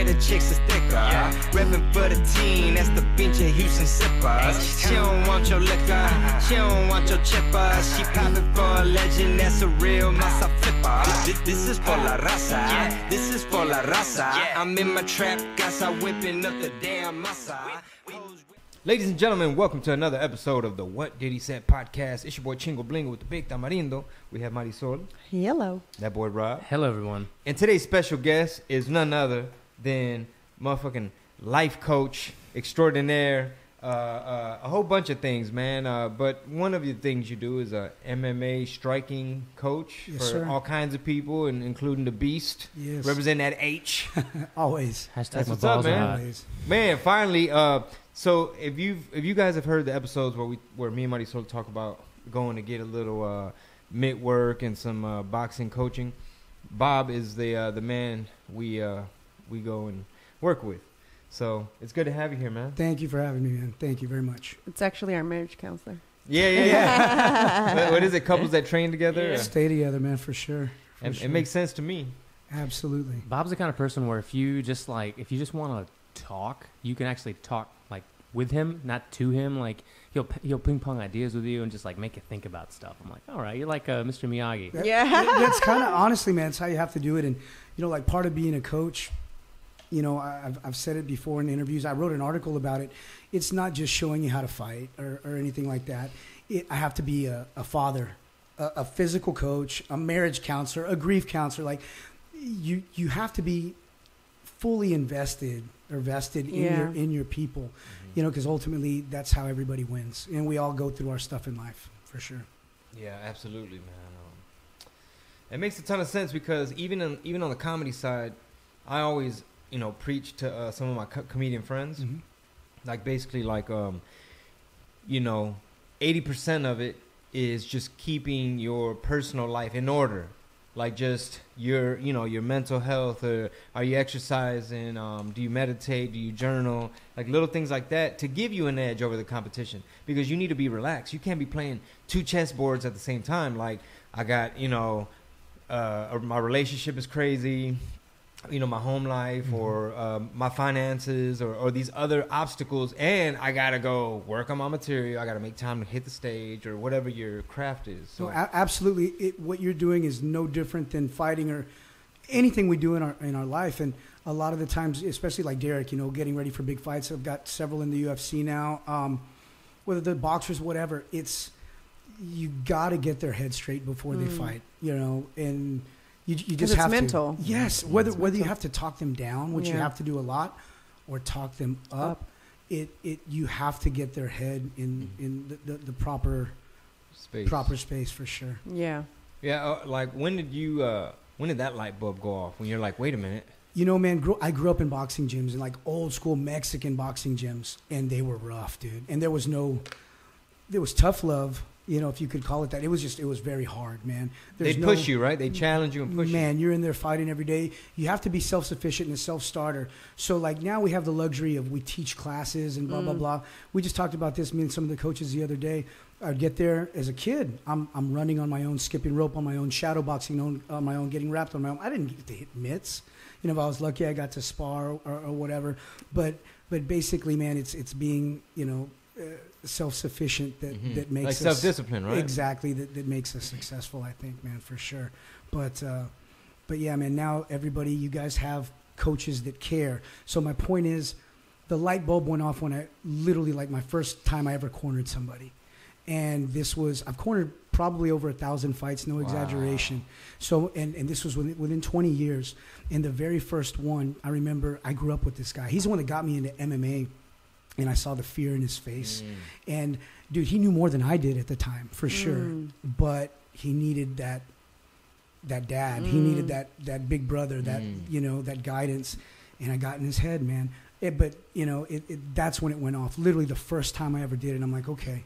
the chicks is thicker. Reppin' for the team, that's the pinche Houston Sippers. She don't want your liquor, she don't want your chipper. She poppin' for a legend, that's a real masa flipper. This is for la raza, this is for la raza. I'm in my trap, casa whipping up the damn masa. Ladies and gentlemen, welcome to another episode of the What Did He Say podcast. It's your boy Chingo Bling with the big tamarindo. We have Marisol. Hello. That boy Rob. Hello, everyone. And today's special guest is none other than motherfucking life coach extraordinaire. A whole bunch of things, man. But one of the things you do is a MMA striking coach for all kinds of people, and including the Beast. Yes. Representing that H. Always. Hashtag That's my what's up, balls are man. hot. Always. Man, finally. So if you guys have heard the episodes where me and Marisol talk about going to get a little mitt work and some boxing coaching, Bob is the man we go and work with. So it's good to have you here, man. Thank you for having me, man. Thank you very much. It's actually our marriage counselor. Yeah. what is it? Couples that train together? Stay together, man, for sure. For sure. It makes sense to me. Absolutely. Bob's the kind of person where if you just want to talk, you can actually talk like with him, not to him. Like he'll ping pong ideas with you and just like make you think about stuff. I'm like, all right, you're like Mr. Miyagi. That's kind of, honestly, man, it's how you have to do it. And, like part of being a coach, I've said it before in interviews. I wrote an article about it. It's not just showing you how to fight or anything like that. I have to be a father, a physical coach, a marriage counselor, a grief counselor. Like you have to be fully invested or vested in your people, because ultimately that's how everybody wins. And we all go through our stuff in life, for sure. Yeah, absolutely, man. It makes a ton of sense because even on the comedy side, I always preach to some of my comedian friends, like basically 80% of it is just keeping your personal life in order, like just your mental health. Or are you exercising? Do you meditate? Do you journal? Like little things like that to give you an edge over the competition, because you need to be relaxed. You can't be playing two chessboards at the same time. Like I got my relationship is crazy. My home life or my finances or these other obstacles, and I gotta go work on my material. I gotta make time to hit the stage or whatever your craft is. So absolutely, what you're doing is no different than fighting or anything we do in our life. And a lot of the times, especially like Derrick, getting ready for big fights. I've got several in the UFC now. Whether they're boxers, whatever, you gotta get their head straight before they fight. And You just have mental. To. Yes, whether you have to talk them down, which you have to do a lot, or talk them up, you have to get their head in the proper space for sure. Yeah. Yeah, like when did that light bulb go off? When you're like, wait a minute. Man, I grew up in boxing gyms, and like old school Mexican boxing gyms, and they were rough, dude. And there was tough love. If you could call it that. It was very hard, man. They push you, right? They challenge you and push you. Man, you're in there fighting every day. You have to be self-sufficient and a self-starter. So, like, now we have the luxury of we teach classes and blah, blah, blah. We just talked about this, me and some of the coaches the other day. I'd get there as a kid. I'm running on my own, skipping rope on my own, shadow boxing on my own, getting wrapped on my own. I didn't get to hit mitts. If I was lucky, I got to spar or whatever. But basically, man, it's being, self-sufficient that makes like us self-discipline, right? Exactly, that makes us successful, I think, man, for sure. But yeah, man, now everybody, you guys have coaches that care. So my point is, the light bulb went off when I literally, like, my first time I ever cornered somebody. And I've cornered probably over 1,000 fights, no exaggeration. So, and this was within 20 years. And the very first one, I remember I grew up with this guy. He's the one that got me into MMA. And I saw the fear in his face. And, dude, he knew more than I did at the time, for sure. But he needed that dad. He needed that big brother, that guidance. And I got in his head, man. That's when it went off. Literally the first time I ever did it. I'm like, okay.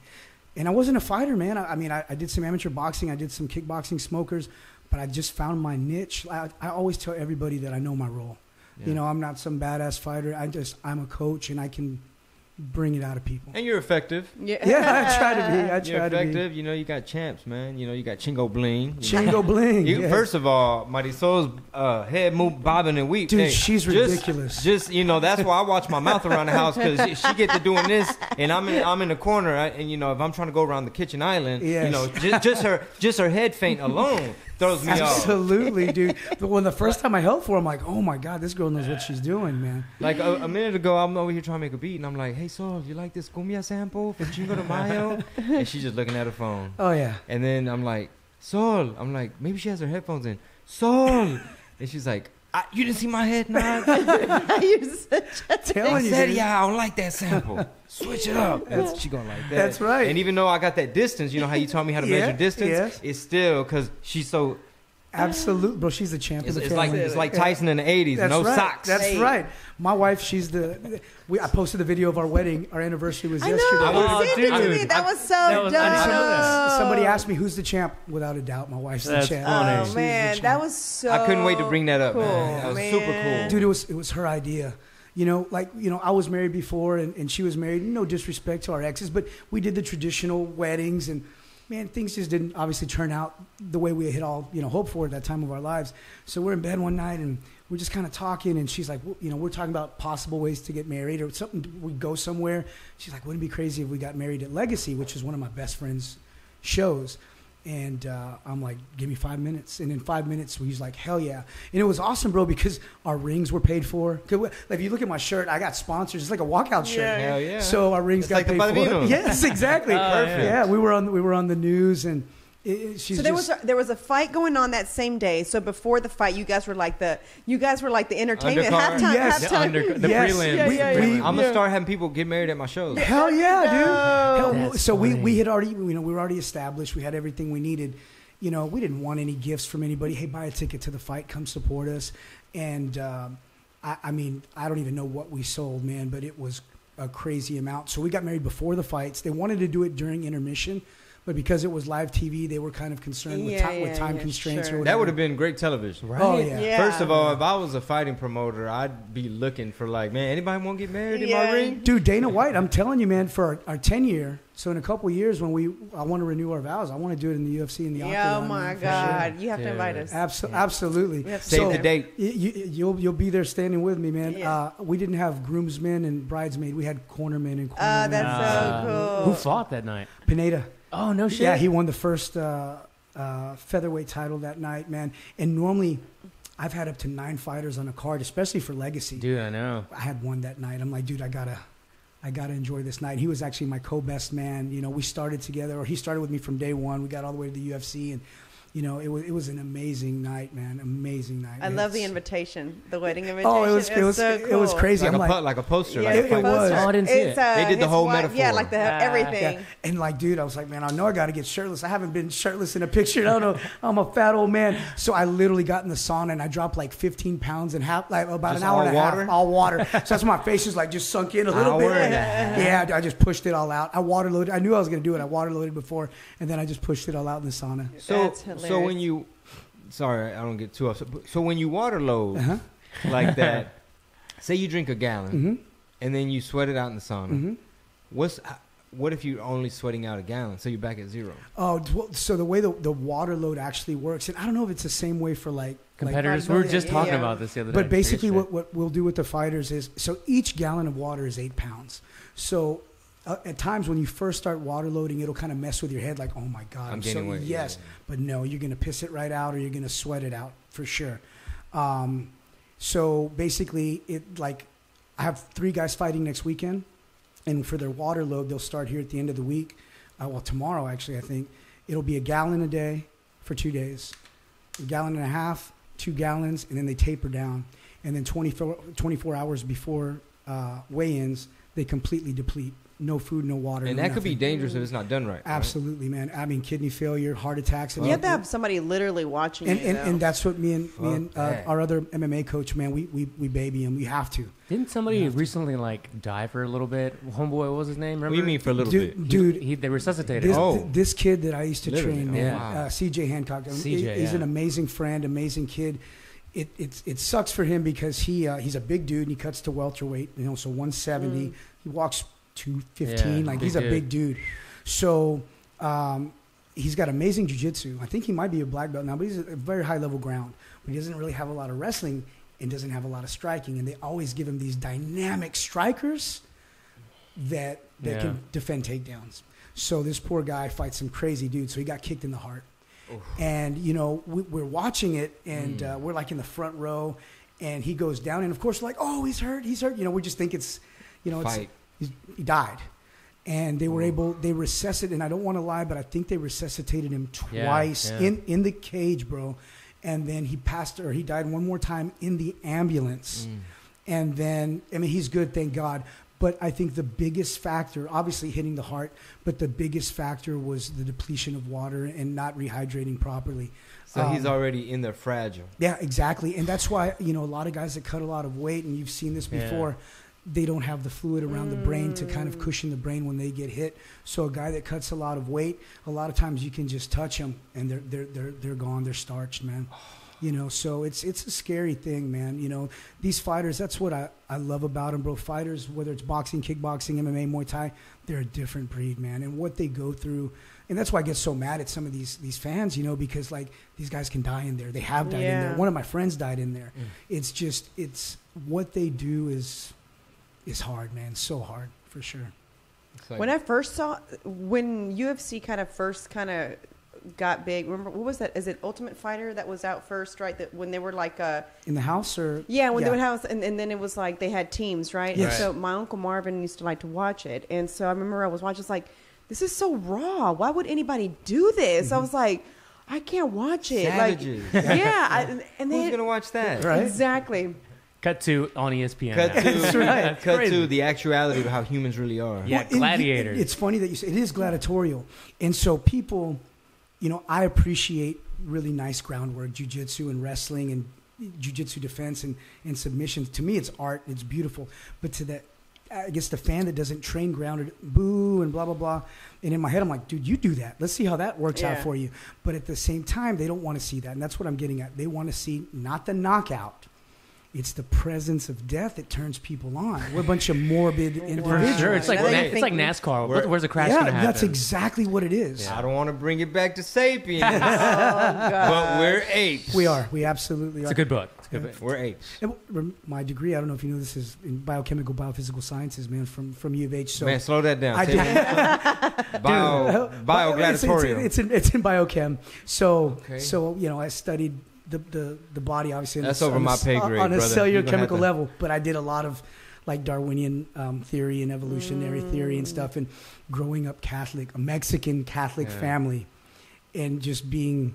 And I wasn't a fighter, man. I did some amateur boxing. I did some kickboxing, smokers. But I just found my niche. I always tell everybody that I know my role. Yeah. I'm not some badass fighter. I'm a coach, and I can bring it out of people. And you're effective. Yeah. Yeah, I try to be. I You're try to be. effective. You know, you got champs, man. You know, you got Chingo Bling. Chingo Bling. You, yes. First of all, Marisol's head move bobbing and weep. Dude, Hey, she's ridiculous. Just you know, that's why I watch my mouth around the house because she get to doing this, and I'm in the corner, and you know, if I'm trying to go around the kitchen island, Yes. you know, just her head feint alone throws me off. Absolutely, dude. But when the first time I helped for her, I'm like, oh my God, this girl knows what she's doing, man. Like a minute ago, I'm over here trying to make a beat, and I'm like, "Hey, Sol, you like this cumbia sample from Chingo de Mayo?" And she's just looking at her phone. Oh yeah. And then I'm like, Sol, maybe she has her headphones in. Sol, and she's like, you didn't see my head nod? You're such a Telling I you, said, dude. yeah, I don't like that sample. Switch it up. She gonna like that. That's right. And even though I got that distance, you know how you taught me how to Yeah, measure distance? yes. It's still, because she's so, Absolutely, bro. She's the champ of the family. it's like Tyson in the 80s, That's no right. socks. That's Hey. right. My wife, she's I posted the video of our wedding. Our anniversary was I yesterday. know. Oh, You sent it to dude. me. That was so that was- I didn't know dope. Somebody asked me who's the champ. Without a doubt, my wife's That's the champ. funny. She's Oh the man, champ. that was so. I couldn't wait to bring that up, cool, man. That was super cool. Dude, it was her idea. You know, I was married before and she was married. No disrespect to our exes, but we did the traditional weddings and man, things just didn't obviously turn out the way we had all, hoped for at that time of our lives. So we're in bed one night and we're just kind of talking and she's like, we're talking about possible ways to get married or something. We'd go somewhere. She's like, wouldn't it be crazy if we got married at Legacy, which is one of my best friend's shows. And I'm like, give me 5 minutes. And in 5 minutes, he's like, hell yeah. And it was awesome, bro, because our rings were paid for. Like, if you look at my shirt, I got sponsors. It's like a walkout shirt. Yeah. Hell yeah. So our rings It's got like the paid for. Padrinos. Yes, exactly. Perfect. Yeah, we were on the news, and she's So there just, was a fight going on that same day. So before the fight, you guys were like the entertainment Undercard. halftime. Yes. The Yes. prelim. Yeah, yeah, yeah. I'm going to start having people get married at my shows. hell yeah, dude. Hell, That's so we funny. had already, we were already established. We had everything we needed. We didn't want any gifts from anybody. Hey, buy a ticket to the fight. Come support us. And I mean, I don't even know what we sold, man, but it was a crazy amount. So we got married before the fights. They wanted to do it during intermission, but because it was live TV, they were kind of concerned with time constraints sure. or whatever. That would have been great television. Right. Oh yeah. Yeah. First of all, if I was a fighting promoter, I'd be looking for like, man, anybody want to get married in my Yeah. ring? Dude, Dana White, I'm telling you, man, for our 10-year, so in a couple of years when I want to renew our vows, I want to do it in the UFC in the Yeah, oh Octagon. my man, for God, you have to Dude. invite us. Absolutely. We have to Save go the there. date. You'll be there standing with me, man. Yeah. We didn't have groomsmen and bridesmaid. We had cornermen and cornermen. That's so cool. Who fought that night? Pineda. Oh, no shit. Yeah, he won the first featherweight title that night, man. And normally, I've had up to 9 fighters on a card, especially for Legacy. Dude, I know. I had one that night. I'm like, dude, I gotta enjoy this night. He was actually my co-best man. We started together, or he started with me from day one. We got all the way to the UFC, and it was an amazing night, man. Amazing night. I man. love the It's- invitation, the wedding invitation. Oh, it was so it was cool. crazy. Like, I'm like a poster. Yeah, like a it fight. was. poster. Oh, I didn't see it. They did the his whole wife- metaphor. Yeah, like everything. Yeah. And like, dude, I was like, man, I know I got to get shirtless. I haven't been shirtless in a picture. I don't know. I'm a fat old man. So I literally got in the sauna and I dropped like 15 pounds in about Just an hour all and a water? half. All water. So that's why my face is like just sunk in a little Hour bit. and a half. Yeah, I just pushed it all out. I water loaded. I knew I was going to do it. I water loaded before, and then I just pushed it all out in the sauna. That's So hilarious. when you, sorry, I don't get too upset. So when you water load Uh-huh. like that, say you drink a gallon Mm-hmm. and then you sweat it out in the sauna. Mm-hmm. What if you're only sweating out a gallon? So you're back at zero. Oh, so the way the water load actually works, and I don't know if it's the same way for like Competitors. like- We were just Yeah. talking about this the other day. But basically, Yesterday. what we'll do with the fighters is, so each gallon of water is 8 pounds. So at times when you first start water loading, it'll kind of mess with your head, like, oh my God, I'm so gaining weight. yes, Yeah. but no, you're gonna piss it right out, or you're gonna sweat it out for sure. So basically, I have 3 guys fighting next weekend, and for their water load, they'll start here at the end of the week. Well, tomorrow actually, I think it'll be a gallon a day for 2 days, a gallon and a half, 2 gallons, and then they taper down. And then 24 hours before weigh-ins, they completely deplete. No food, no water. And no that could be nothing. dangerous if it's not done right. right? Absolutely, man. I mean, kidney failure, heart attacks. You have to have somebody literally watching you. and that's what me and Fuck that. our other MMA coach, man, we baby him. We have to. Didn't somebody recently die for a little bit? Homeboy, what was his name? Remember? What do you mean for a little bit? Dude, They resuscitated this, him. Oh. this kid that I used to Literally, train, oh, man, wow. CJ Hancock. CJ, he's yeah. an amazing friend, amazing kid. It sucks for him because he's a big dude and he cuts to welterweight, so 170. He walks 215. Like, he's a big dude. So he's got amazing jiu-jitsu. I think he might be a black belt now, but he's a very high-level ground. But he doesn't really have a lot of wrestling and doesn't have a lot of striking. And they always give him these dynamic strikers that can defend takedowns. So this poor guy fights some crazy dude. So he got kicked in the heart. Oof. And, you know, we're watching it, and we're like in the front row, and he goes down. And, of course, we're like, oh, he's hurt. You know, we just think it's, you know, he died. And they were they resuscitated, and I don't want to lie, but I think they resuscitated him twice in the cage, bro. And then he died one more time in the ambulance. And then, I mean, he's good, thank God. But I think the biggest factor, obviously hitting the heart, but the biggest factor was the depletion of water and not rehydrating properly. So he's already in there fragile. Yeah, exactly. And that's why, you know, a lot of guys that cut a lot of weight, and you've seen this before, they don't have the fluid around the brain to kind of cushion the brain when they get hit. So a guy that cuts a lot of weight, a lot of times you can just touch them and they're gone, they're starched, man. You know, so it's a scary thing, man. You know, these fighters, that's what I love about them, bro. Fighters, whether it's boxing, kickboxing, MMA, Muay Thai, they're a different breed, man. And what they go through, and that's why I get so mad at some of these fans, you know, because, like, these guys can die in there. They have died in there. One of my friends died in there. It's just, what they do is hard, man. So hard, for sure. Like, when UFC first got big, remember, what was that? Is it Ultimate Fighter that was out first, right? That when they were like in the house, or they would house, and then it was like they had teams, right? Yes. And so my Uncle Marvin used to like to watch it, and so I remember I was watching, it's like, this is so raw. Why would anybody do this? I was like, I can't watch it. Savages. Like, and who's gonna watch that? Right? Exactly. Cut to on ESPN. Cut to the actuality of how humans really are. Yeah, gladiators. It's funny that you say it is gladiatorial, and so people, you know, I appreciate really nice groundwork, jiu-jitsu and wrestling and jiu-jitsu defense and submissions. To me, it's art. It's beautiful. But to that, I guess the fan that doesn't train grounded, boo and blah, blah, blah. And in my head, I'm like, dude, you do that. Let's see how that works out for you. But at the same time, they don't want to see that. And that's what I'm getting at. They want to see not the knockout. It's the presence of death that turns people on. We're a bunch of morbid individuals. Sure, it's like NASCAR. Where's the crash going to happen? That's exactly what it is. Yeah. I don't want to bring it back to Sapiens, but we're apes. We are. We absolutely are. It's a good book. We're apes. And my degree, I don't know if you know this, is in biochemical biophysical sciences, man, from U of H. So man, slow that down. Bio-gladiatorial. It's in biochem. So you know, I studied the body, obviously. That's over my pay grade, on a brother. cellular chemical level. But I did a lot of like Darwinian theory and evolutionary theory and stuff. And growing up Catholic, a Mexican Catholic family, and just being,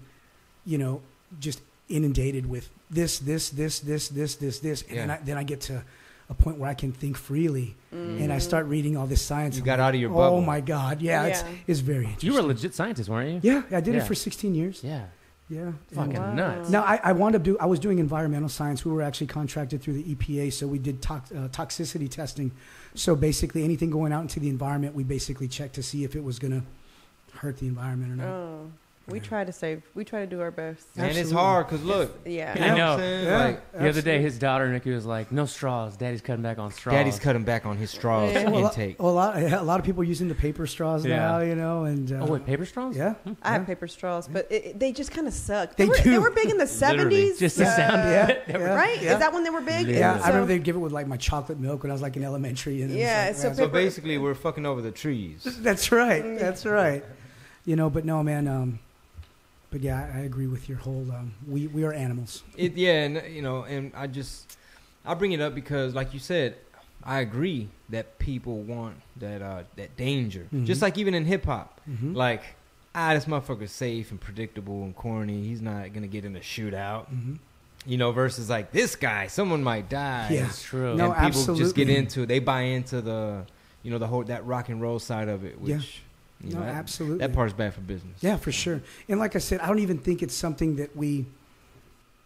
you know, just inundated with this. And then I get to a point where I can think freely, and I start reading all this science. You got out of your bubble. Oh my God, it's very interesting. You were a legit scientist, weren't you? Yeah, I did it for 16 years. Yeah, fucking nuts. Now I was doing environmental science. We were actually contracted through the EPA, so we did toxicity testing. So basically, anything going out into the environment, we basically checked to see if it was going to hurt the environment or not. Oh. We try to do our best. And it's hard because look. I know. Like, the other day, his daughter Nikki was like, "No straws. Daddy's cutting back on straws." Daddy's cutting back on his straws intake. A lot of people are using the paper straws now, you know. And paper straws? Yeah, I have paper straws, but they just kind of suck. They were big in the 70s. Just the sound of it. Right? Yeah. Is that when they were big? Yeah, I remember they'd give it with like my chocolate milk when I was like in elementary. And so basically, we're fucking over the trees. That's right. That's right. You know, but no, man. But yeah, I agree with your whole. We are animals. And you know, and I bring it up because, like you said, I agree that people want that danger. Mm-hmm. Just like even in hip hop, like this motherfucker's safe and predictable and corny. He's not gonna get in a shootout. Mm-hmm. You know, versus like this guy, someone might die. Yeah, it's true. And people just get into it. They buy into the whole that rock and roll side of it, which. Yeah. Absolutely. That part's bad for business. Yeah, for sure. And like I said, I don't even think it's something that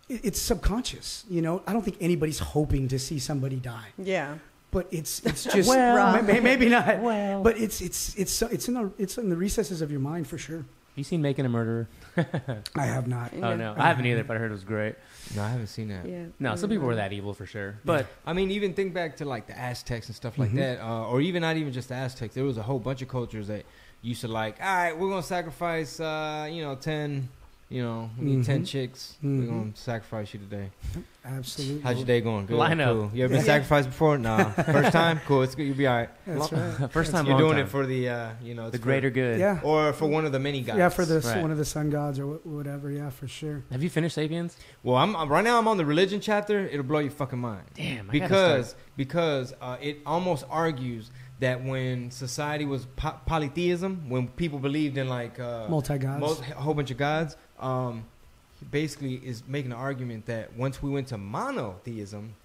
it's subconscious. You know, I don't think anybody's hoping to see somebody die. Yeah. But it's just maybe not. Well, but it's in the recesses of your mind for sure. you seen Making a Murderer? I have not. Oh no, I haven't either, but I heard it was great. No, I haven't seen that. Yeah. No, some people were that evil for sure, but I mean, even think back to like the Aztecs and stuff like that, or even not even just the Aztecs. There was a whole bunch of cultures that used to like, all right, we're gonna sacrifice, 10, we need 10 chicks. We're gonna sacrifice you today. Absolutely. How's your day going? Good. Line up. Cool. You ever been sacrificed before? No. First time? Cool. It's good. You'll be all right. That's right. first time You're long doing time. it for the, it's the for- greater good. Yeah. or for one of the many gods. Yeah, for the Right. one of the sun gods or whatever. Yeah, for sure. Have you finished Sapiens? Well, I'm right now. I'm on the religion chapter. It'll blow your fucking mind. Damn, I gotta because it almost argues that when society was polytheism, when people believed in like Multi gods. a whole bunch of gods, he basically is making an argument that once we went to monotheism,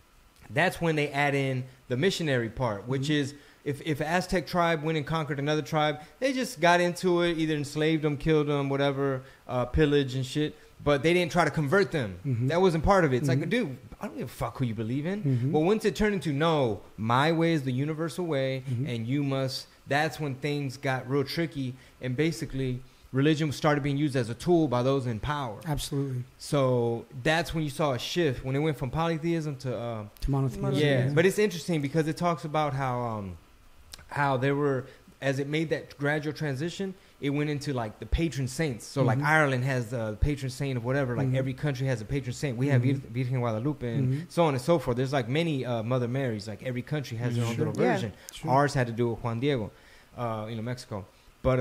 that's when they add in the missionary part, which is if an Aztec tribe went and conquered another tribe, they just got into it, either enslaved them, killed them, whatever, pillage and shit. But they didn't try to convert them. That wasn't part of it. It's like, dude, I don't give a fuck who you believe in. But once it turned into, no, my way is the universal way, and you must, that's when things got real tricky. And basically, religion started being used as a tool by those in power. Absolutely. So that's when you saw a shift, when it went from polytheism to monotheism. yeah. But it's interesting because it talks about how there were, as it made that gradual transition, it went into like the patron saints. So like Ireland has the patron saint of whatever. Like every country has a patron saint. We have Virgen Guadalupe and so on and so forth. There's like many Mother Marys. Like every country has their own little version. Sure. Ours had to do with Juan Diego, Mexico. But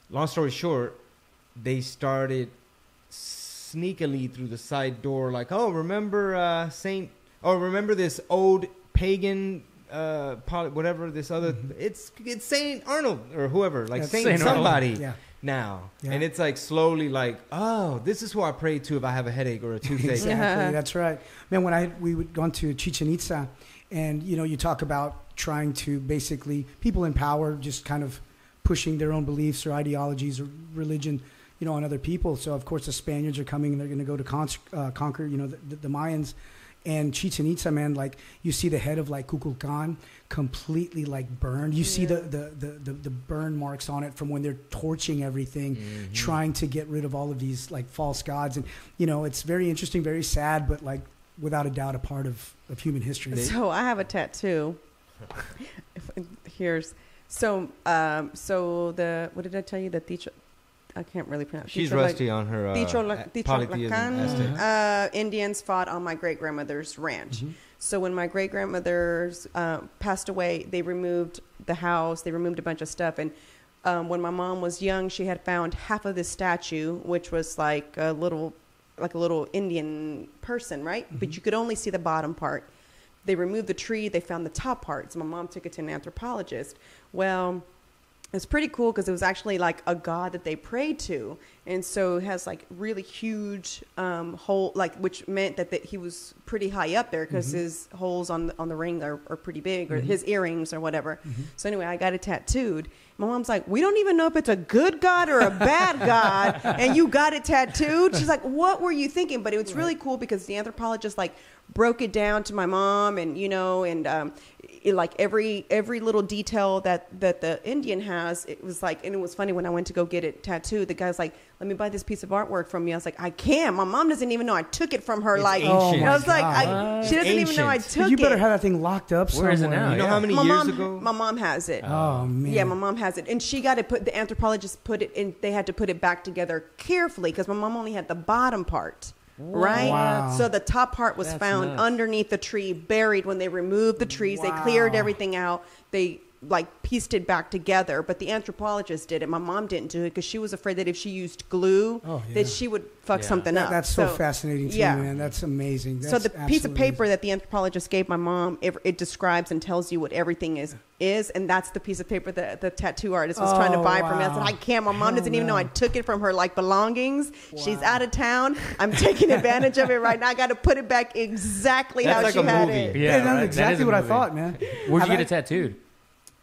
long story short, they started sneakily through the side door, like, oh, remember remember this old pagan. Whatever this other, it's Saint Arnold or whoever, like Saint somebody now, and it's like slowly like, oh, this is who I pray to if I have a headache or a toothache. Exactly, that's right, man. We would gone to Chichen Itza, and you talk about trying to basically people in power just kind of pushing their own beliefs or ideologies or religion, on other people. So of course the Spaniards are coming and they're going to go to conquer, the Mayans. And Chichen Itza, man, like you see the head of like Kukulkan completely like burned. You see the burn marks on it from when they're torching everything, trying to get rid of all of these like false gods. And it's very interesting, very sad, but like without a doubt a part of human history. So I have a tattoo. What did I tell you? I can't really pronounce. She's rusty on her polytheism. Indians fought on my great grandmother's ranch. So when my great grandmother's passed away, they removed the house. They removed a bunch of stuff. And when my mom was young, she had found half of this statue, which was like a little Indian person, right? But you could only see the bottom part. They removed the tree. They found the top part. So my mom took it to an anthropologist. Well, it's pretty cool because it was actually like a god that they prayed to. And so it has like really huge hole, like, which meant that he was pretty high up there because his holes on the ring are pretty big, or his earrings or whatever. So anyway, I got it tattooed. My mom's like, we don't even know if it's a good god or a bad god, and you got it tattooed. She's like, what were you thinking? But it was really cool because the anthropologist like broke it down to my mom, and like every little detail that the Indian has. It was like, and it was funny when I went to go get it tattooed. The guy's like, let me buy this piece of artwork from you. I was like, I can't. My mom doesn't even know I took it from her. It's like, ancient. I was like, she doesn't even know I took it. You better have that thing locked up somewhere. Where is it now? You know how many years ago? My mom has it. Oh man. Yeah, my mom has it, and she got it put. The anthropologist put it in. They had to put it back together carefully because my mom only had the bottom part. Right? Wow. So the top part was found underneath the tree, buried. When they removed the trees, they cleared everything out. They like pieced it back together, but the anthropologist did it. My mom didn't do it because she was afraid that if she used glue, that she would fuck something up. That's so fascinating to me, man. That's amazing. That's so the piece of paper amazing. that the anthropologist gave my mom, it describes and tells you what everything is, and that's the piece of paper that the tattoo artist was trying to buy from me. I said, I can't. My mom doesn't even know I took it from her like belongings. She's out of town. I'm taking advantage of it right now. I got to put it back exactly how like she a had movie. it. Yeah, that's right. exactly what I thought, man. Where'd you get it tattooed?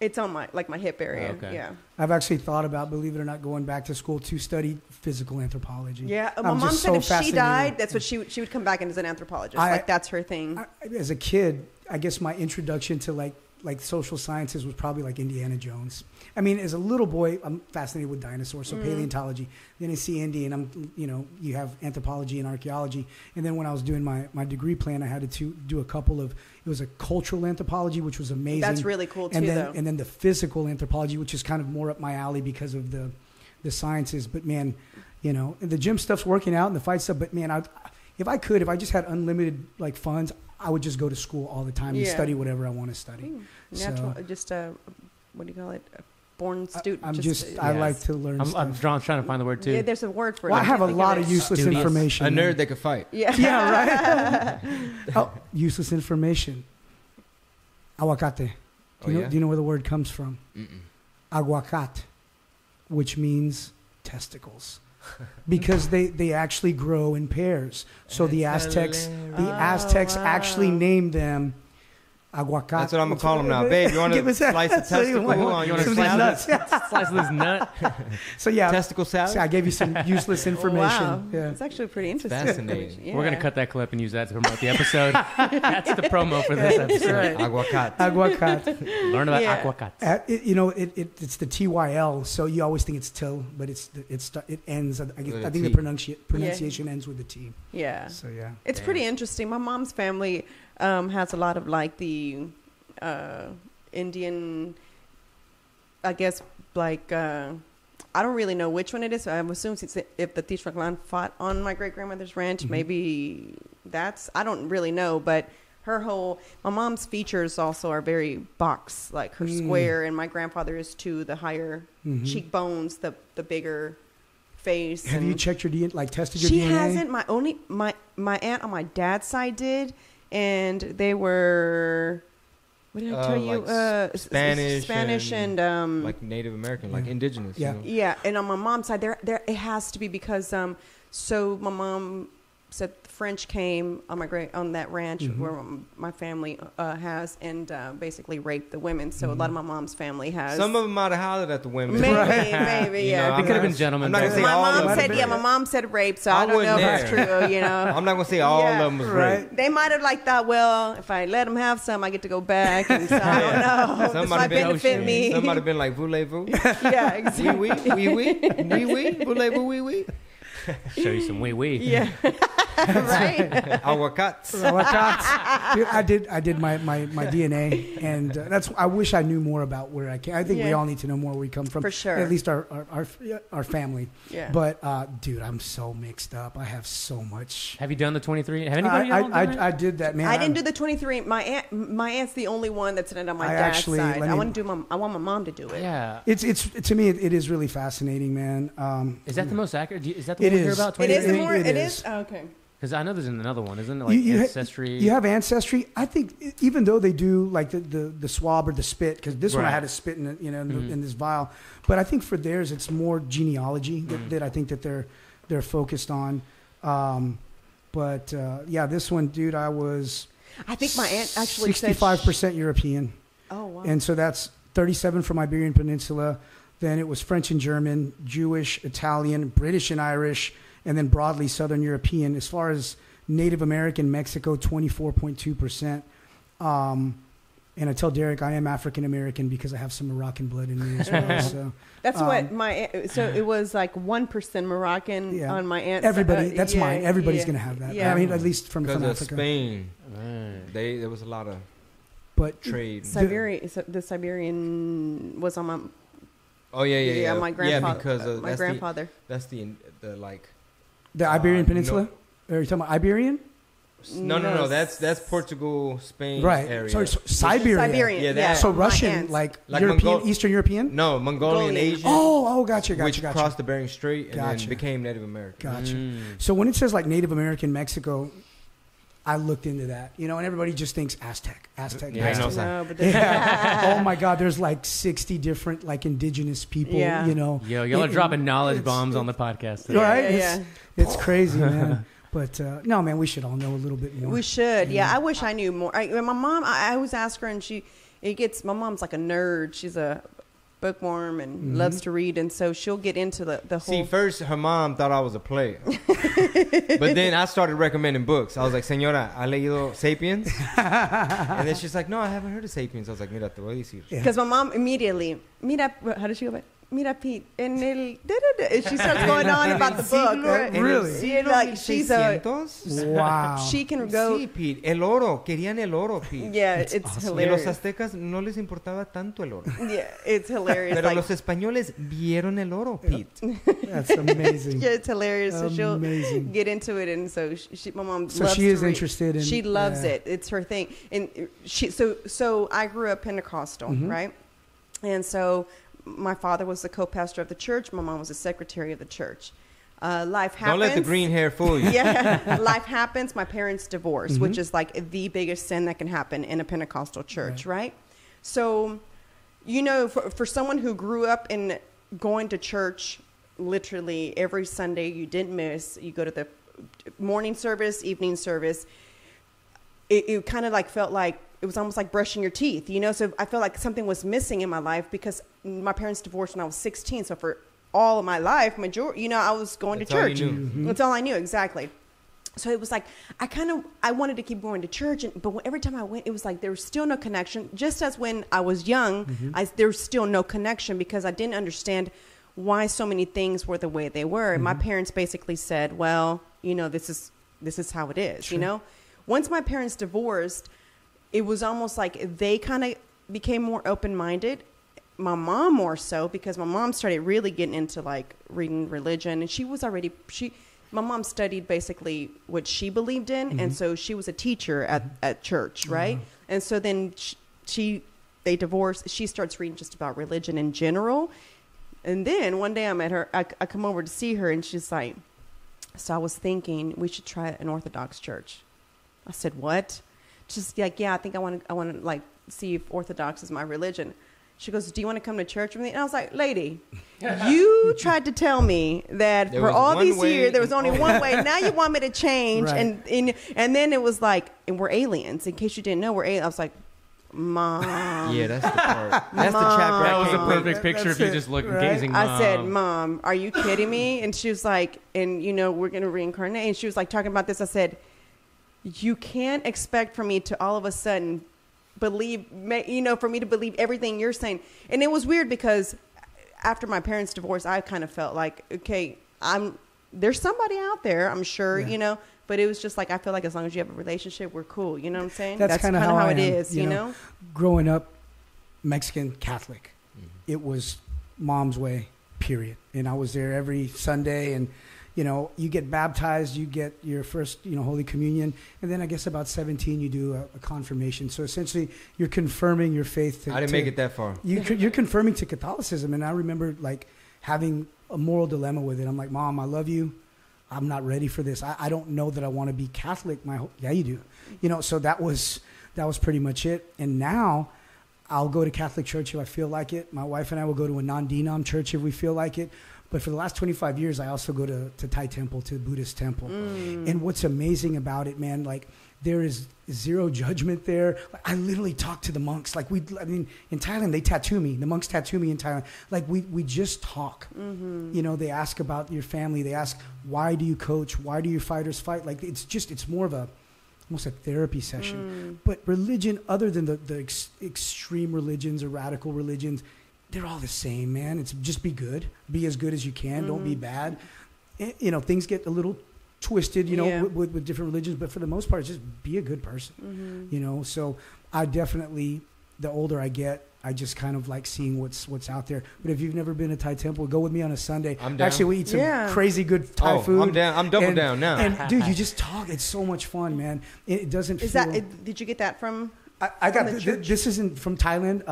It's on my hip area. Okay. Yeah. I've actually thought about, believe it or not, going back to school to study physical anthropology. Yeah, my I'm mom just said if fascinated. she died, that's what she would come back in as an anthropologist. Like that's her thing. As a kid, I guess my introduction to like like social sciences was probably like Indiana Jones. I mean, as a little boy, I'm fascinated with dinosaurs, so paleontology. Then I see Indy, and I'm, you have anthropology and archaeology. And then when I was doing my degree plan, I had to do a couple of, it was a cultural anthropology, which was amazing. That's really cool too, though. And then the physical anthropology, which is kind of more up my alley because of the sciences. But man, the gym stuff's working out and the fight stuff. But man, if I just had unlimited like funds, I would just go to school all the time and study whatever I want to study. Natural, just what do you call it? A born student. I like to learn stuff. I'm trying to find the word too. Yeah, there's a word for it. Well, I have a lot of useless information. A nerd that could fight. Yeah. Yeah, right? Useless information. Aguacate. Do you know where the word comes from? Aguacat, which means testicles. Because they actually grow in pairs. So the Aztecs actually named them aguacate. That's what I'm gonna call them now, babe. You want to slice the testicle? You want to slice this nut? So yeah, testicle salad. So I gave you some useless information. Wow. Yeah. It's actually pretty interesting. Fascinating. Yeah. We're gonna cut that clip and use that to promote the episode. That's the promo for this episode. Right. Aguacate. Learn about aguacate. It's the TYL, so you always think it's till, but it ends. I think the pronunciation ends with the T. Yeah. So yeah, it's pretty interesting. My mom's family has a lot of like the Indian, I guess, like I don't really know which one it is. I'm assuming if the Tishra clan fought on my great grandmother's ranch, maybe that's, I don't really know, but my mom's features also are very box, like her square, and my grandfather is too, the higher cheekbones, the bigger face. Have you checked your DNA, like tested your DNA? She hasn't. My aunt on my dad's side did, and they were, what did I tell you? Like Spanish and like Native American, like indigenous. Yeah. Yeah, and on my mom's side, there it has to be because so my mom said the French came on on that ranch where my family has, and basically raped the women. So a lot of my mom's family has. Some of them might have hollered at the women. Maybe, yeah. They could have been gentlemen. I'm not gonna say all of them. My mom said rape, so I don't know if that's true. I'm not gonna say all of them was rape. They might have thought, well, if I let them have some, I get to go back, and so I don't know. Some this might might benefit me. Some might have been like voulez-vous. Yeah, exactly. Oui, voulez-vous, oui. Show you some wee. Yeah. Right. Aguacats. Dude, I did my DNA, and I wish I knew more about where I came. I think we all need to know more where we come from. For sure. At least our family. Yeah. But dude, I'm so mixed up. I have so much. Have you done the 23? Have anybody done it? I did that, man. I didn't do the 23. My aunt's the only one that's in it on my dad's side. I want my mom to do it. Yeah. It's to me it is really fascinating, man. Is that the most accurate? Is that the one you hear about? 23? It is. is? Oh, okay. Because I know there's another one, isn't it? Like Ancestry. You have Ancestry. I think even though they do like the swab or the spit, because this one I had to spit in this vial, but I think for theirs it's more genealogy that I think that they're focused on. But this one, dude, I think my aunt actually 65% European. Oh wow! And so that's 37 from Iberian Peninsula. Then it was French and German, Jewish, Italian, British and Irish, and then broadly Southern European. As far as Native American, Mexico, 24.2%. And I tell Derrick I am African American because I have some Moroccan blood in me as well. So that's what so it was like 1% Moroccan on my aunt's. Everybody, that's mine. Everybody's going to have that. Yeah. I mean, at least from Africa. Because of Spain, there was a lot of trade. The Siberian was on my. Oh yeah. My grandfather. Yeah, because my grandfather. That's the like. The Iberian Peninsula. Are you talking about Iberian? No. That's Portugal, Spain area. Sorry, Siberia. Yeah. So Russian, like European, Eastern European. No, Mongolian, Asian. Oh, gotcha. Which crossed the Bering Strait and then became Native American. Gotcha. So when it says like Native American Mexico, I looked into that, and everybody just thinks Aztec. No, but oh my God, there's like 60 different like indigenous people. Yo, y'all are dropping knowledge bombs on the podcast today. Right? Yeah. It's crazy, man. But no, man, we should all know a little bit more. We should. Yeah, I wish I knew more. My mom, I always ask her, and my mom's like a nerd. She's a bookworm and loves to read, and so she'll get into the whole. See, first her mom thought I was a player, but then I started recommending books. I was like, "Señora, ¿ha leído 'Sapiens?" And then she's like, "No, I haven't heard of 'Sapiens." I was like, "Mira, te voy a decir." Because my mom immediately, mira, how does she go back? Mira, Pete, en el, and she starts going on about the book. Right? Really? She, like, she's a, Wow. she can go. Sí, Pete, el oro, querían el oro, Pete. Yeah, That's it's awesome. Y los hilarious. aztecas no les importaba tanto el oro. Yeah, it's hilarious. Pero like, los españoles vieron el oro, Pete. That's amazing. yeah, it's hilarious. So she'll Amazing. get into it, and so my mom. So loves she to is read. interested in. She loves it. It's her thing, and she. So I grew up Pentecostal, right? And so my father was the co-pastor of the church. My mom was the secretary of the church. Life happens. Don't let the green hair fool you. Yeah, life happens. My parents divorced, which is like the biggest sin that can happen in a Pentecostal church, right? So, you know, for someone who grew up in going to church literally every Sunday, you didn't miss. You go to the morning service, evening service. It kind of like felt like it was almost like brushing your teeth, you know? So I felt like something was missing in my life because my parents divorced when I was 16. So for all of my life, majority, I was going That's to church. all you knew. That's all I knew, exactly. So it was like, I wanted to keep going to church, but every time I went, it was like there was still no connection. Just as when I was young, there was still no connection because I didn't understand why so many things were the way they were. And my parents basically said, well, this is how it is, Sure. Once my parents divorced, it was almost like they kind of became more open-minded. My mom more so, because my mom started really getting into like reading religion, and my mom studied basically what she believed in, and so she was a teacher at church, right? And so then they divorced. She starts reading just about religion in general, and then one day I met her. I come over to see her, and she's like, "So I was thinking we should try an Orthodox church." I said, "What?" Just like, yeah, I think I want to like see if Orthodox is my religion. She goes, "Do you want to come to church with me?" And I was like, "Lady, you tried to tell me that There for was all one these way years there was and only only- one way. Now you want me to change, Right. and then it was like, and we're aliens. In case you didn't know, we're aliens. I was like, Mom. Yeah, that's the part. That's the Mom. chapter. That I was a can't wait. perfect picture of That's you it, just looking, right? gazing. I said, Mom, are you kidding me? And she was like, and we're going to reincarnate. And she was like talking about this. I said, you can't expect for me to all of a sudden believe, for me to believe everything you're saying. And it was weird because after my parents' divorce, I kind of felt like, okay, there's somebody out there, I'm sure, Yeah. But it was just like, I feel like as long as you have a relationship, we're cool. You know what I'm saying? That's kinda how I it am, is, you you know? know? Growing up Mexican Catholic, it was Mom's way, period. And I was there every Sunday, and you get baptized, you get your first Holy Communion, and then I guess about 17 you do a confirmation. So essentially you're confirming your faith I didn't make it that far. you're confirming to Catholicism. And I remember like having a moral dilemma with it. I'm like, Mom, I love you, I'm not ready for this. I don't know that I want to be Catholic yeah, you do. So that was pretty much it. And now I'll go to Catholic church if I feel like it. My wife and I will go to a non-denom church if we feel like it. But for the last 25 years, I also go to Thai temple, to Buddhist temple. And what's amazing about it, man, like there is zero judgment there. Like, I literally talk to the monks. Like in Thailand, they tattoo me. The monks tattoo me in Thailand. Like we just talk. They ask about your family. They ask, why do you coach? Why do your fighters fight? Like it's more of almost a therapy session. But religion, other than the extreme religions or radical religions, they're all the same, man. It's just be good. Be as good as you can. Don't be bad. Things get a little twisted, Yeah. with different religions, but for the most part, just be a good person. So I definitely, the older I get, I just kind of like seeing what's out there. But if you've never been to Thai temple, go with me on a Sunday. I'm down. Actually, we eat some Yeah. crazy good Thai food. I'm down. I'm double down now. And dude, you just talk. It's so much fun, man. It doesn't Is feel... did you get that from? I got From the church? this isn't from Thailand.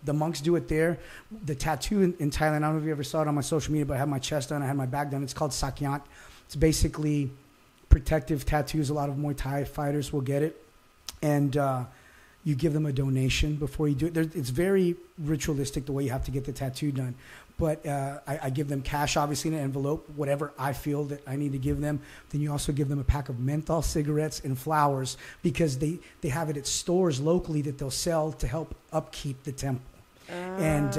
The monks do it there. The tattoo in Thailand, I don't know if you ever saw it on my social media, but I had my chest done, I had my back done. It's called sakyant. It's basically protective tattoos. A lot of Muay Thai fighters will get it, and you give them a donation before you do it. It's very ritualistic the way you have to get the tattoo done. But I give them cash, obviously, in an envelope, whatever I feel that I need to give them. Then you also give them a pack of menthol cigarettes and flowers, because they have it at stores locally that they'll sell to help upkeep the temple. And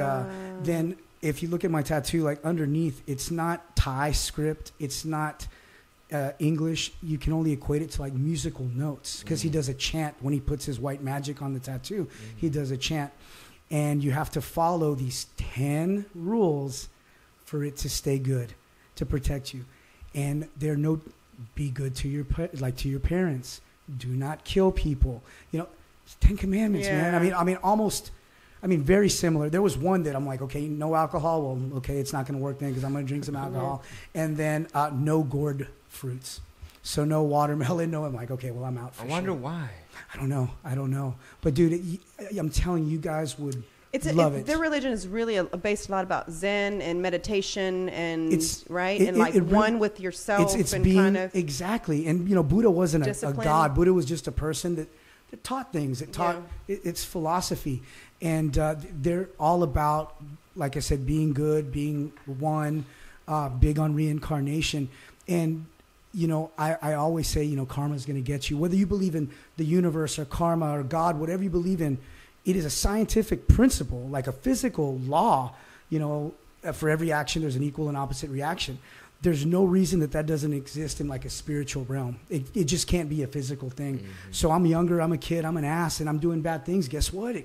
then if you look at my tattoo, like underneath, it's not Thai script. It's not English. You can only equate it to like musical notes because he does a chant when he puts his white magic on the tattoo. He does a chant. And you have to follow these 10 rules for it to stay good, to protect you. And they're be good to your parents. Do not kill people. You know, 10 commandments, man. I mean, very similar. There was one that I'm like, okay, no alcohol. Well, okay, it's not going to work then because I'm going to drink some alcohol. And then no gourd fruits. So no watermelon. No, I'm like, okay, well, I'm out for I wonder why. I don't know. But, dude, I'm telling you guys would love it. Their religion is really based a lot about Zen and meditation and, one with yourself. It's and being, kind of... Exactly. And, you know, Buddha wasn't a god. Buddha was just a person that taught things. That taught it's philosophy. And they're all about, like I said, being good, being one, big on reincarnation. And, you know, I always say, you know, karma's going to get you. Whether you believe in the universe or karma or God, whatever you believe in, it is a scientific principle, like a physical law. You know, for every action, there's an equal and opposite reaction. There's no reason that doesn't exist in like a spiritual realm. It just can't be a physical thing. Mm-hmm. So I'm younger, I'm a kid, I'm an ass, and I'm doing bad things. Guess what?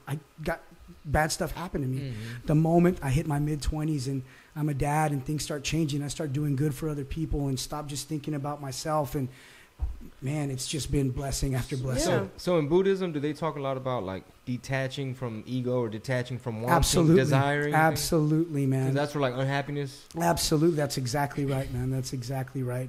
I got bad stuff happen to me. Mm-hmm. The moment I hit my mid-20s and I'm a dad and things start changing, I start doing good for other people and stop just thinking about myself. And man, it's just been blessing after blessing. Yeah. So in Buddhism, do they talk a lot about like detaching from ego or detaching from wanting, absolutely, desiring? Absolutely, man. That's for like unhappiness? Absolutely. That's exactly right, man. That's exactly right.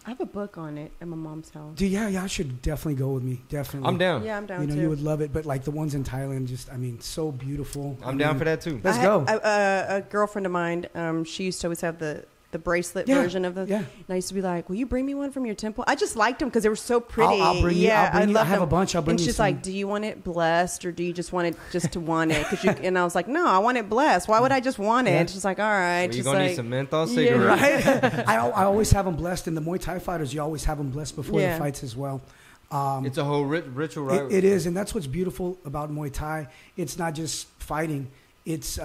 I have a book on it at my mom's house. Yeah, I should definitely go with me. Definitely. I'm down. Yeah, I'm down too. too. You would love it, but like the ones in Thailand, just, I mean, so beautiful. I'm down for that too. Let's go. A girlfriend of mine, she used to always have the bracelet version of the. Yeah. And I used to be like, "Will you bring me one from your temple?" I just liked them because they were so pretty. I'll bring you. Yeah, I love have them. a bunch. I'll bring and you she's some. like, "Do you want it blessed or do you just want it just to want it?" And I was like, "No, I want it blessed. Why would I just want it?" Yeah. And she's like, "All right." Well, you're gonna need some menthol Yeah. cigarettes, right? I always have them blessed, and the Muay Thai fighters, you always have them blessed before the fights as well. It's a whole ritual, right? It is, and that's what's beautiful about Muay Thai. It's not just fighting; it's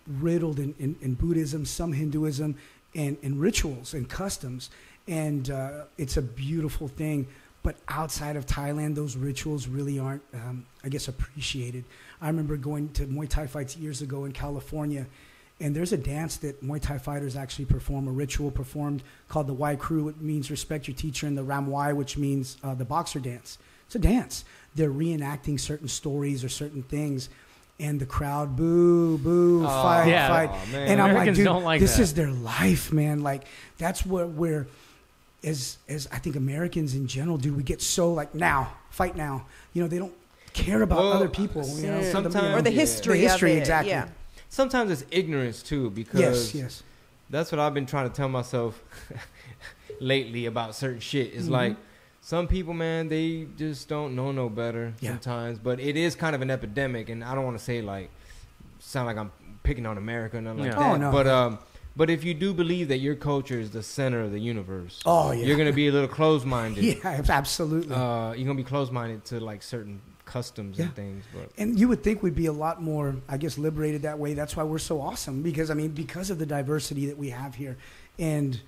riddled in Buddhism, some Hinduism, and rituals and customs, and it's a beautiful thing. But outside of Thailand, those rituals really aren't, I guess, appreciated. I remember going to Muay Thai fights years ago in California, and there's a dance that Muay Thai fighters actually perform, a ritual performed called the Wai Kru. It means respect your teacher, and the Ram Wai, which means the boxer dance. It's a dance. They're reenacting certain stories or certain things, and the crowd, boo, boo, fight. Oh, man. And I'm Americans like, dude, don't like this that. is their life, man. Like, that's what we're, as I think Americans in general, dude, we get so like, now, fight now. You know, they don't care about other people. You know, sometimes, or the history, the history of it. exactly. Yeah. Sometimes it's ignorance too, because yes. that's what I've been trying to tell myself lately about certain shit. It's like, some people, man, they just don't know no better sometimes. But it is kind of an epidemic, and I don't want to say like sound like I'm picking on America and nothing like that. Oh, no. But if you do believe that your culture is the center of the universe, you're gonna be a little closed-minded. Yeah, absolutely. You're gonna be closed-minded to like certain customs and things. But and you would think we'd be a lot more, I guess, liberated that way. That's why we're so awesome, because of the diversity that we have here, and.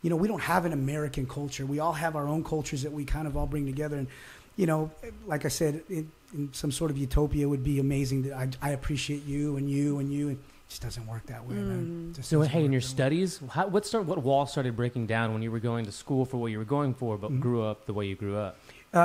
You know, we don't have an American culture. We all have our own cultures that we kind of all bring together. And, you know, like I said, in some sort of utopia would be amazing. That I appreciate you and you and you. It just doesn't work that way, man. So, hey, in your studies, what wall started breaking down when you were going to school for what you were going for, but grew up the way you grew up?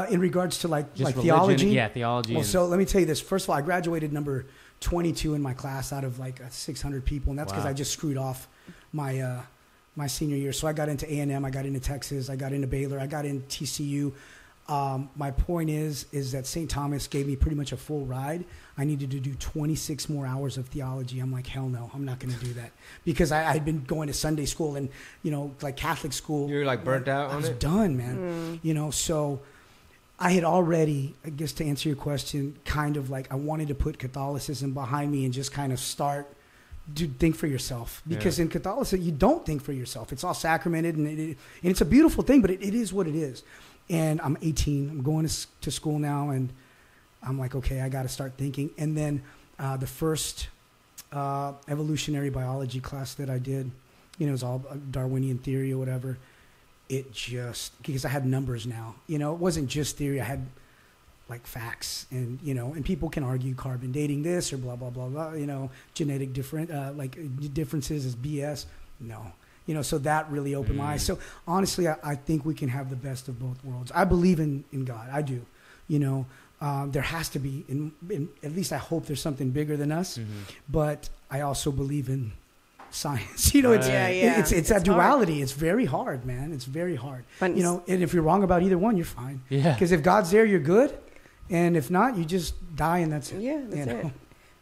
In regards to like religion, theology? Yeah, theology. Well, so let me tell you this. First of all, I graduated number 22 in my class out of like 600 people. And that's because I just screwed off my senior year. So I got into A&M, I got into Texas, I got into Baylor, I got into TCU. My point is that St. Thomas gave me pretty much a full ride. I needed to do 26 more hours of theology. I'm like, hell no, I'm not going to do that. Because I had been going to Sunday school and, you know, like Catholic school. You're like burnt out on it? I was done, man. You know, so I had already, I guess to answer your question, kind of like I wanted to put Catholicism behind me and just kind of start think for yourself, because in Catholicism you don't think for yourself. It's all sacramented, and it's a beautiful thing, but it is what it is. And I'm 18. I'm going to school now, and I'm like, okay, I got to start thinking. And then the first evolutionary biology class that I did, it was all Darwinian theory or whatever. It just, because I had numbers now, it wasn't just theory. I had like facts, and and people can argue carbon dating this or blah blah blah blah. Genetic differences is BS. No, so that really opened my eyes. So honestly, I think we can have the best of both worlds. I believe in God. I do. There has to be, at least I hope there's something bigger than us. But I also believe in science. It's that duality. Hard. It's very hard, man. It's very hard. And if you're wrong about either one, you're fine. Yeah. Because if God's there, you're good. And if not, you just die, and that's it. Yeah, that's it.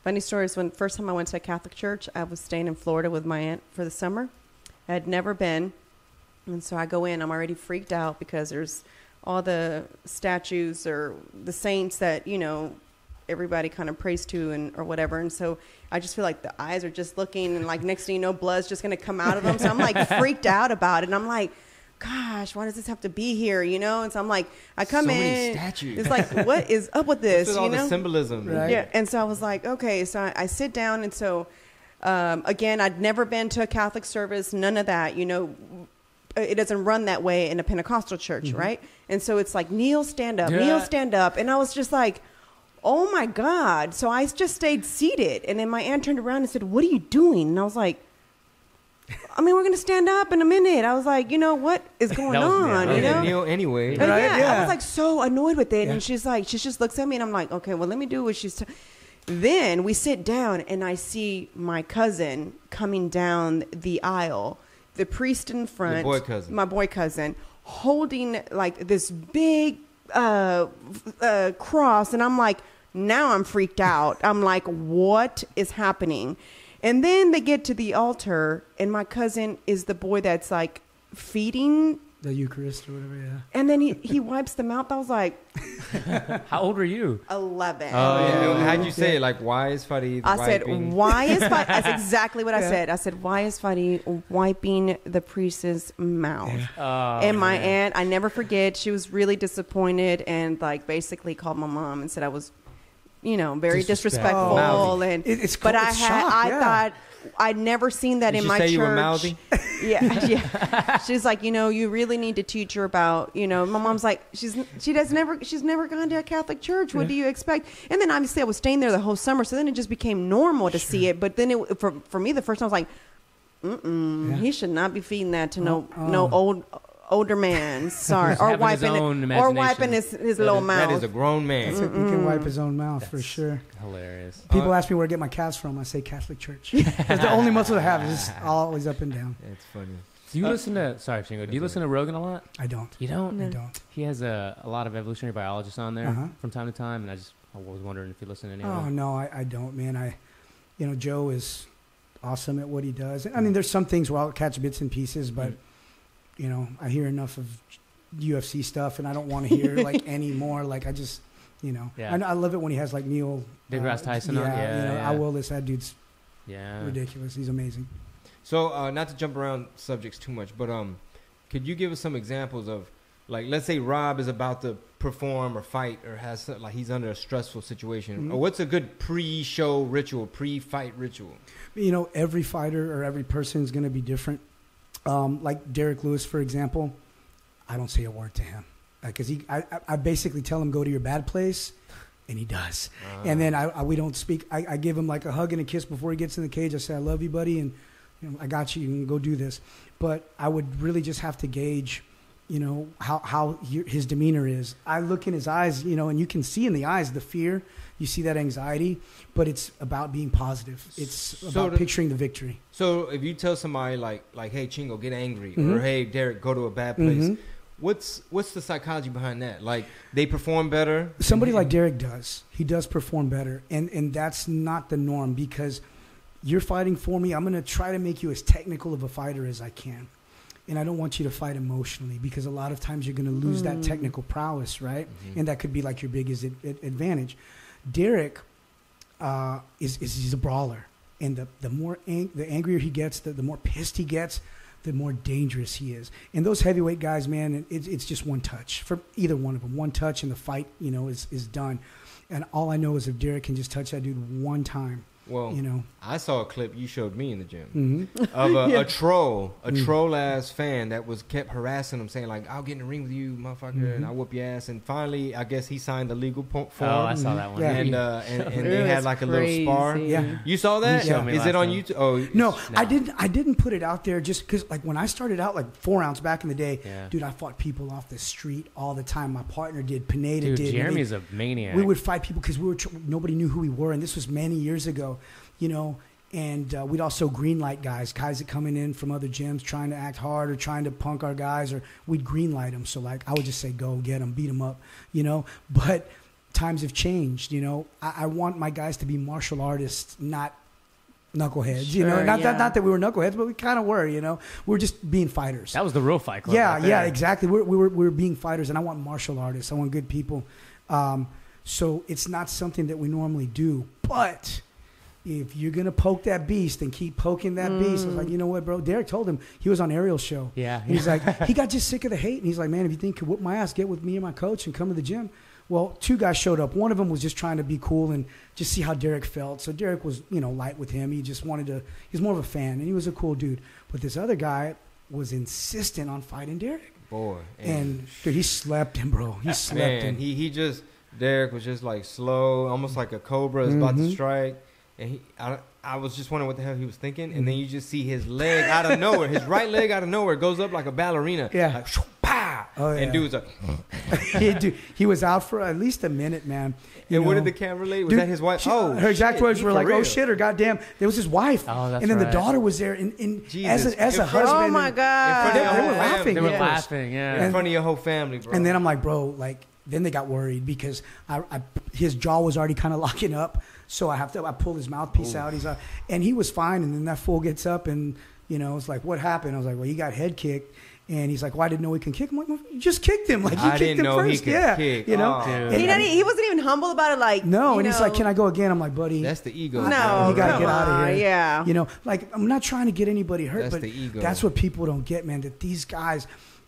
Funny story is when first time I went to a Catholic church, I was staying in Florida with my aunt for the summer. I had never been. And so I go in, I'm already freaked out because there's all the statues or the saints that, everybody kind of prays to or whatever. And so I just feel like the eyes are just looking, and like next thing you know, blood's just going to come out of them. So I'm like freaked out about it. And I'm like, gosh, why does this have to be here? And so I'm like, I come in. So many statues. It's like, what is up with this? With all the symbolism. Right? Yeah. And so I was like, okay. So I sit down. And so, again, I'd never been to a Catholic service, none of that, it doesn't run that way in a Pentecostal church, right? And so it's like, kneel, stand up, kneel, stand up. And I was just like, oh my God. So I just stayed seated. And then my aunt turned around and said, what are you doing? And I was like, we're going to stand up in a minute. I was like, what is going on? Kneel anyway. Right? I was like so annoyed with it. Yeah. And she just looks at me and I'm like, okay, well, let me do what she's Then we sit down and I see my cousin coming down the aisle, the priest in front, my boy cousin, holding like this big cross. And I'm like, now I'm freaked out. I'm like, what is happening? And then they get to the altar, and my cousin is the boy that's like feeding the Eucharist or whatever. Yeah. And then he wipes the mouth. I was like, how old were you? 11. Oh, yeah. How'd you say it? Like, why is Fadi I said, why is Fadi? That's exactly what I said. I said, why is Fadi wiping the priest's mouth? Yeah. And my aunt, I never forget, she was really disappointed and like basically called my mom and said I was, very disrespectful. And but I thought I'd never seen that in my church. Did you say you were mouthy? Yeah. She's like, you really need to teach her about, my mom's like, she's never gone to a Catholic church. What do you expect? And then obviously I was staying there the whole summer, so then it just became normal to see it. But then for me, the first time I was like, he should not be feeding that to no older man, sorry, or wiping his little mouth. That is a grown man. He can wipe his own mouth. That's for sure. Hilarious. People ask me where to get my calves from. I say Catholic Church. It's the only muscle I have. It's just always up and down. It's funny. Do you listen to? Sorry, Chingo. Do you listen to Rogan a lot? I don't. You don't? No. I don't. He has a lot of evolutionary biologists on there from time to time, and I was wondering if you listen to any of them. Oh no, I don't, man. Joe is awesome at what he does. I mean, there's some things where I'll catch bits and pieces, but. I hear enough of UFC stuff, and I don't want to hear any more. Like I just, I love it when he has like Neil deGrasse Tyson on. Yeah, I will this. That dude's ridiculous. He's amazing. So, not to jump around subjects too much, but could you give us some examples of, like, let's say Rob is about to perform or fight, or has he's under a stressful situation, or what's a good pre-show ritual, pre-fight ritual? Every fighter or every person is going to be different. Like Derrick Lewis, for example, I don't say a word to him because I basically tell him go to your bad place, and he does. And then we don't speak. I give him like a hug and a kiss before he gets in the cage. I say I love you, buddy, and I got you. You can go do this. But I would really just have to gauge, how his demeanor is. I look in his eyes, and you can see in the eyes the fear. You see that anxiety, but it's about being positive. It's about picturing the victory. So if you tell somebody like, hey, Chingo, get angry, or hey, Derrick, go to a bad place, what's the psychology behind that? Like, they perform better? Somebody like Derrick does. He does perform better, and that's not the norm because you're fighting for me. I'm going to try to make you as technical of a fighter as I can. And I don't want you to fight emotionally because a lot of times you're going to lose that technical prowess, right? And that could be like your biggest advantage. Derrick is a brawler, and the more the angrier he gets, the more pissed he gets, the more dangerous he is. And those heavyweight guys, man, it's just one touch for either one of them. One touch and the fight, is done. And all I know is if Derrick can just touch that dude one time, Well, you know. I saw a clip you showed me in the gym Mm-hmm. of a troll ass fan that kept harassing him, saying like, "I'll get in the ring with you, motherfucker, and I'll whoop your ass." And finally, I guess he signed the legal form. Oh, I saw that one. Yeah. And they had like a little spar. Yeah. You saw that? You showed me Is last it on time. YouTube? Oh No, I didn't put it out there just because, like, when I started out, like 4 ounce back in the day, Yeah. dude, I fought people off the street all the time. My partner did, Pineda Dude, did. Jeremy's a maniac. We would fight people because nobody knew who we were, and this was many years ago, you know. And we'd also green light guys that coming in from other gyms trying to act hard or trying to punk our guys, or we'd green light them. So like I would just say, go get them, beat them up, you know. But times have changed, you know. I want my guys to be martial artists, not knuckleheads, you know. Sure, Not yeah. that we were knuckleheads, but we kind of were, you know. We're just being fighters. That was the real Fight Club. Yeah, right yeah, there. exactly. We were being fighters, and I want martial artists. I want good people. So it's not something that we normally do, but if you're going to poke that beast and keep poking that beast, I was like, you know what, bro? Derrick told him, he was on Ariel's show. Yeah. And he's like, he got just sick of the hate. And he's like, man, if you think you could whoop my ass, get with me and my coach and come to the gym. Well, 2 guys showed up. One of them was just trying to be cool and just see how Derrick felt. So Derrick was, you know, light with him. He just wanted to, he's more of a fan, and he was a cool dude. But this other guy was insistent on fighting Derrick. boy. And dude, he slept him, bro. He slept him. Derrick was just like slow, almost like a cobra is about to strike. And I was just wondering what the hell he was thinking. And then you just see his leg out of nowhere, his right leg out of nowhere goes up like a ballerina. Yeah. Like, shoo, pow. Oh, yeah. And dude's like, he was out for at least a minute, man. You and what know? did the camera lady? Was Dude, that his wife? her exact shit, words he were for like, real. "Oh shit," or "Goddamn." There was his wife, Oh, that's and then the right. daughter was there, and Jesus. as a In front- husband. Oh my and- god! In front of They your were whole laughing. family. They were Yeah. laughing, yeah. In front of your whole family, bro. And then I'm like, bro, like, then they got worried because his jaw was already kind of locking up. So I pulled his mouthpiece out. And he was fine. And then that fool gets up and, you know, it's like, what happened? I was like, well, he got head kicked. And he's like, well, I didn't know he can kick. I'm like, well, you just kicked him. Like, you I kicked didn't him know he first. could Yeah. kick. You know? Oh. And- He wasn't even humble about it. Like, no. you And he's know. like, can I go again? I'm like, buddy. That's the ego. No, You gotta come get out of on, here. yeah. You know, like, I'm not trying to get anybody hurt, That's but the ego. that's what people don't get, man. That these guys,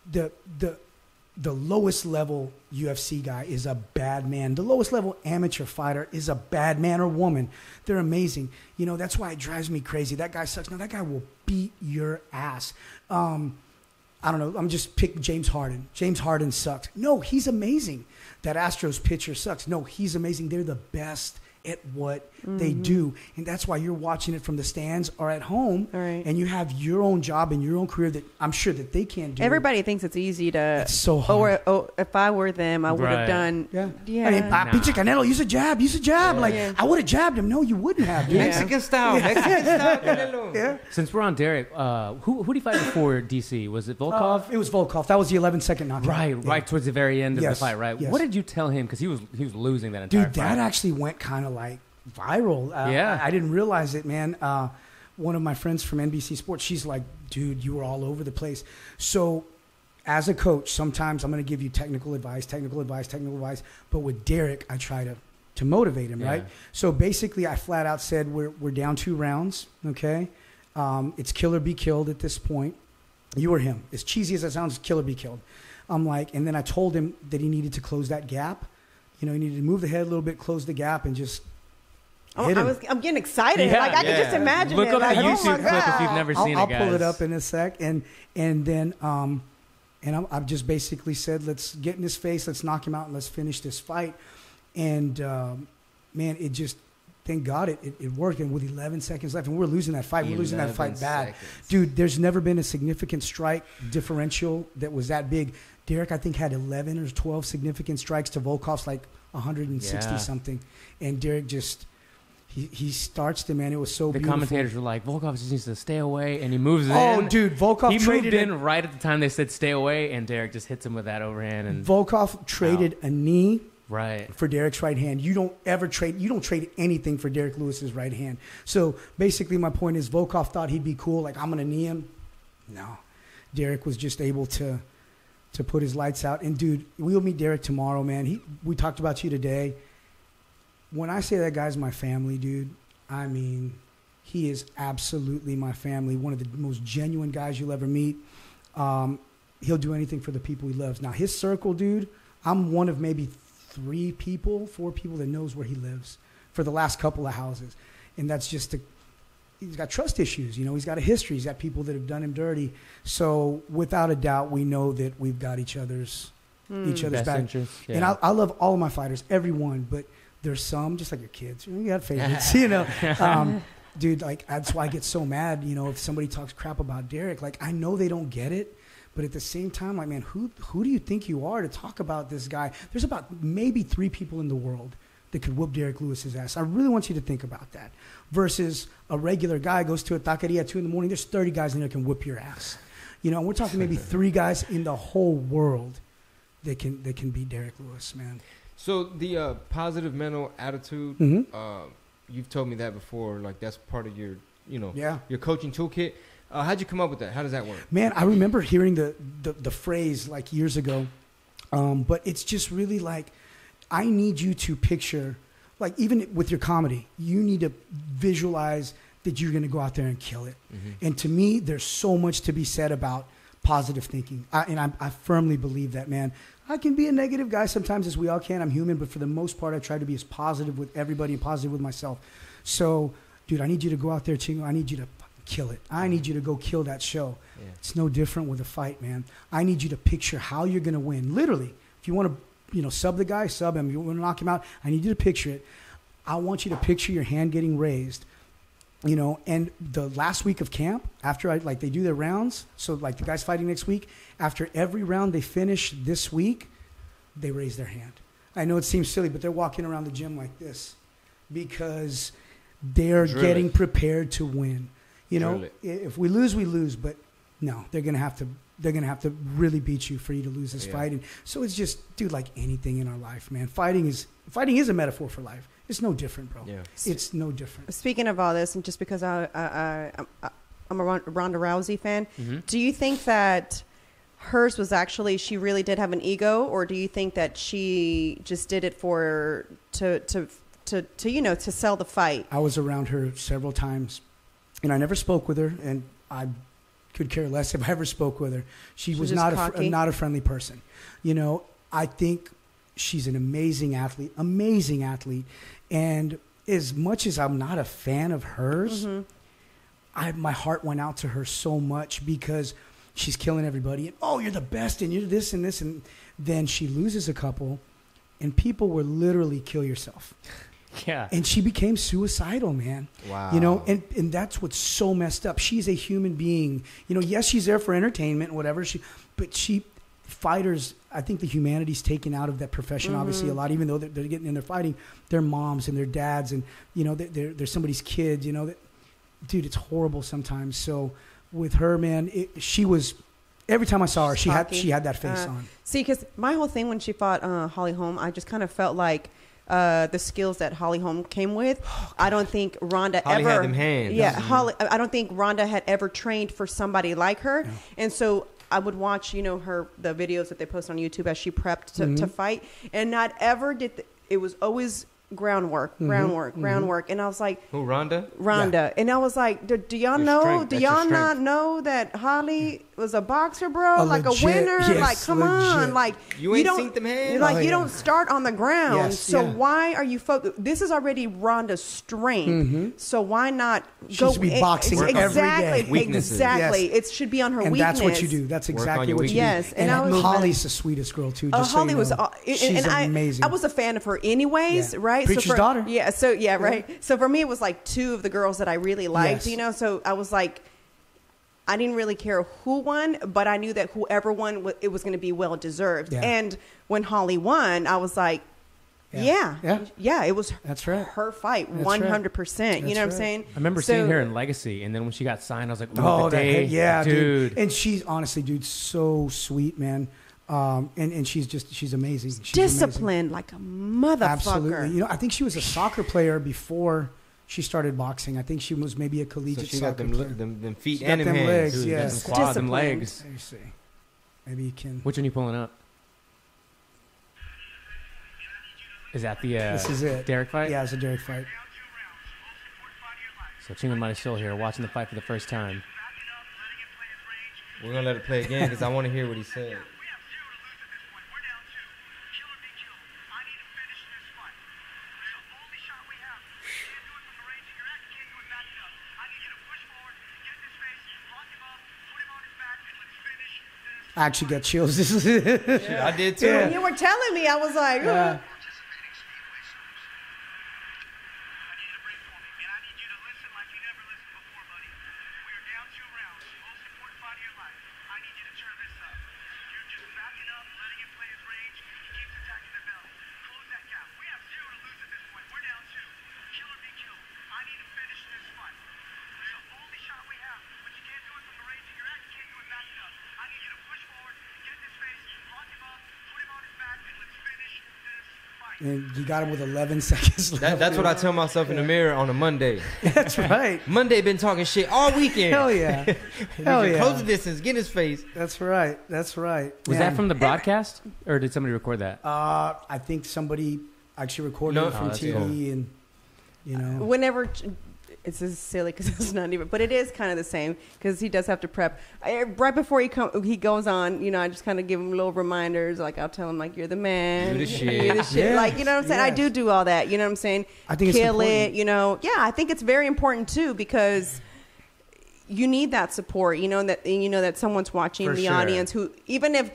the lowest level UFC guy is a bad man. The lowest level amateur fighter is a bad man or woman. They're amazing. You know, that's why it drives me crazy. That guy sucks. No, that guy will beat your ass. I don't know. I'm just pick James Harden. James Harden sucks. No, he's amazing. That Astros pitcher sucks. No, he's amazing. They're the best at what they do. And that's why you're watching it from the stands or at home. All right. And you have your own job and your own career that I'm sure that they can't do. Everybody thinks it's easy to. It's so hard. Or if I were them, I would Right. have done. Yeah. Yeah. I mean, pinche Canelo, use a jab. Like, Yeah. I would have jabbed him. No, you wouldn't have. Dude. Yeah. Mexican style. Mexican style. Canelo. Yeah. Since we're on Derrick, who did he fight before DC? Was it Volkov? It was Volkov. That was the 11-second knockout. Right towards the very end of Yes, the fight, right? yes. What did you tell him? Because he was losing that entire Dude, fight. that actually went kind of like viral. Yeah. I didn't realize it, man. One of my friends from NBC Sports, she's like, dude, you were all over the place. So as a coach, sometimes I'm going to give you technical advice. But with Derrick, I try to motivate him, right? So basically, I flat out said, we're down 2 rounds, okay? It's kill or be killed at this point. You or him. As cheesy as that sounds, kill or be killed. I'm like, and then I told him that he needed to close that gap. You know, he needed to move the head a little bit, close the gap, and just hit him. I'm getting excited. Yeah, like I can just imagine Look it. up Like, the oh YouTube my clip if God. you've never seen I'll it, guys. pull it up in a sec, and then I've just basically said, let's get in his face, let's knock him out, and let's finish this fight. And man, it just, thank God it worked. And with 11 seconds left, and we're losing that fight. We're losing that fight 11 bad, seconds. dude. There's never been a significant strike differential that was that big. Derrick, I think, had 11 or 12 significant strikes to Volkov's like 160 Yeah. something, and Derrick just. He starts to, man. It was so The beautiful. commentators were like, Volkov just needs to stay away, and he moves in. Oh, dude, Volkov He traded moved in right at the time they said stay away, and Derrick just hits him with that overhand. And Volkov traded a knee right. for Derrick's right hand. You don't trade anything for Derrick Lewis's right hand. So basically my point is Volkov thought he'd be cool, like I'm gonna knee him. No. Derrick was just able to put his lights out. And dude, we'll meet Derrick tomorrow, man. We talked about you today. When I say that guy's my family, dude, I mean, he is absolutely my family. One of the most genuine guys you'll ever meet. He'll do anything for the people he loves. Now, his circle, dude, I'm one of maybe 4 people that knows where he lives for the last couple of houses. And that's just he's got trust issues. He's got a history. He's got people that have done him dirty. So without a doubt, we know that we've got each other's back. Interest, yeah. And I love all of my fighters, everyone, but there's some, just like your kids, you got favorites, dude, like, that's why I get so mad, if somebody talks crap about Derrick. Like, I know they don't get it, but at the same time, like, man, who do you think you are to talk about this guy? There's about maybe 3 people in the world that could whoop Derrick Lewis's ass. I really want you to think about that. Versus a regular guy goes to a taqueria at 2 a.m, there's 30 guys in there that can whip your ass. We're talking maybe 3 guys in the whole world that can beat Derrick Lewis, man. So the positive mental attitude, you've told me that before. Like, that's part of your, your coaching toolkit. How'd you come up with that? How does that work? Man, I remember hearing the phrase like years ago, but it's just really like, I need you to picture, like, even with your comedy, you need to visualize that you're going to go out there and kill it. And to me, there's so much to be said about positive thinking. I firmly believe that, man. I can be a negative guy sometimes, as we all can. I'm human, but for the most part, I try to be as positive with everybody and positive with myself. So, dude, I need you to go out there, Chingo. I need you to kill it. I need you to go kill that show. Yeah. It's no different with a fight, man. I need you to picture how you're going to win. Literally, if you want to, sub the guy, sub him. You want to knock him out, I need you to picture it. I want you to picture your hand getting raised. And the last week of camp, after they do their rounds, so like the guys fighting next week, after every round they finish this week, they raise their hand. I know it seems silly, but they're walking around the gym like this because they're getting prepared to win. If we lose, we lose, but no, they're gonna have to really beat you for you to lose this fight. And so it's just, dude, like anything in our life, man. Fighting is a metaphor for life. It's no different, bro. Yeah. It's no different. Speaking of all this, and just because I'm a Ronda Rousey fan, do you think that hers was actually, she really did have an ego, or do you think that she just did it to sell the fight? I was around her several times, and I never spoke with her, and I could care less if I ever spoke with her. She was not a friendly person. I think she's an amazing athlete. And as much as I'm not a fan of hers, my heart went out to her so much because she's killing everybody. And, oh, you're the best, and you're this and this. And then she loses a couple, and people were literally kill yourself. Yeah. And she became suicidal, man. Wow. And that's what's so messed up. She's a human being. Yes, she's there for entertainment, whatever. Fighters, I think the humanity's taken out of that profession, obviously, a lot, even though they're getting in there fighting, their moms and their dads, and, they're somebody's kids, dude, it's horrible sometimes. So with her, man, she was, every time I saw her, she had that face on. See, because my whole thing when she fought Holly Holm, I just kind of felt like the skills that Holly Holm came with. I don't think Ronda Holly ever had them hands. Yeah, Holly. I don't think Ronda had ever trained for somebody like her, and so I would watch, the videos that they post on YouTube as she prepped to fight, and not ever did it was always groundwork, and I was like, who, Ronda? Yeah. And I was like, do y'all know? Do y'all not know that Holly was a boxer, bro? Like a winner? Yes, like, come on, like you ain't seen them hands. Like you don't start on the ground. Why are you focused? This is already Ronda's strength. So why not go be boxing every day? Weaknesses. Exactly. Yes. It should be on her weakness. And that's what you do. That's exactly what you do. Yes. And Holly's the sweetest girl too. Holly was she's amazing. I was a fan of her anyways, right? Preacher's daughter. Yeah. So right. So for me, it was like 2 of the girls that I really liked. So I was like, I didn't really care who won, but I knew that whoever won, it was going to be well deserved. Yeah. And when Holly won, I was like, it was her fight, 100%. You know what I'm saying? I remember seeing her in Legacy, and then when she got signed, I was like, dude. And she's honestly, dude, so sweet, man. And she's amazing. She's disciplined, amazing. Like a motherfucker. Absolutely. I think she was a soccer player before she started boxing. I think she was maybe a collegiate soccer player. Them feet she and them hands. Legs, yes. Them quads and legs. Let me see. Maybe you can. Which one are you pulling up? Is that the this is it. Derrick fight? Yeah, it's a Derrick fight. So Chingo might still here watching the fight for the first time. We're going to let it play again because I want to hear what he said. I actually got chills. I did too. Yeah. When you were telling me, I was like, Yeah. And you got him with 11 seconds left. That's what I tell myself in the mirror on a Monday. That's right. Monday been talking shit all weekend. Hell yeah. Hell yeah. Close the distance, get in his face. That's right. That's right. Was Man. that from the broadcast, or did somebody record that? I think somebody actually recorded it from that's TV, cool. and you know. whenever it's just silly because it's not even, but it is kind of the same because he does have to prep right before he goes on. You know, I just kind of give him little reminders. Like I'll tell him like you're the man, You're the shit. You're the shit. Yeah. Like you know what I'm saying. I Yes. do all that. You know what I'm saying. I think it's kill important. it. You know, yeah. I think it's very important too because you need that support. You know that someone's watching For the sure. audience who even if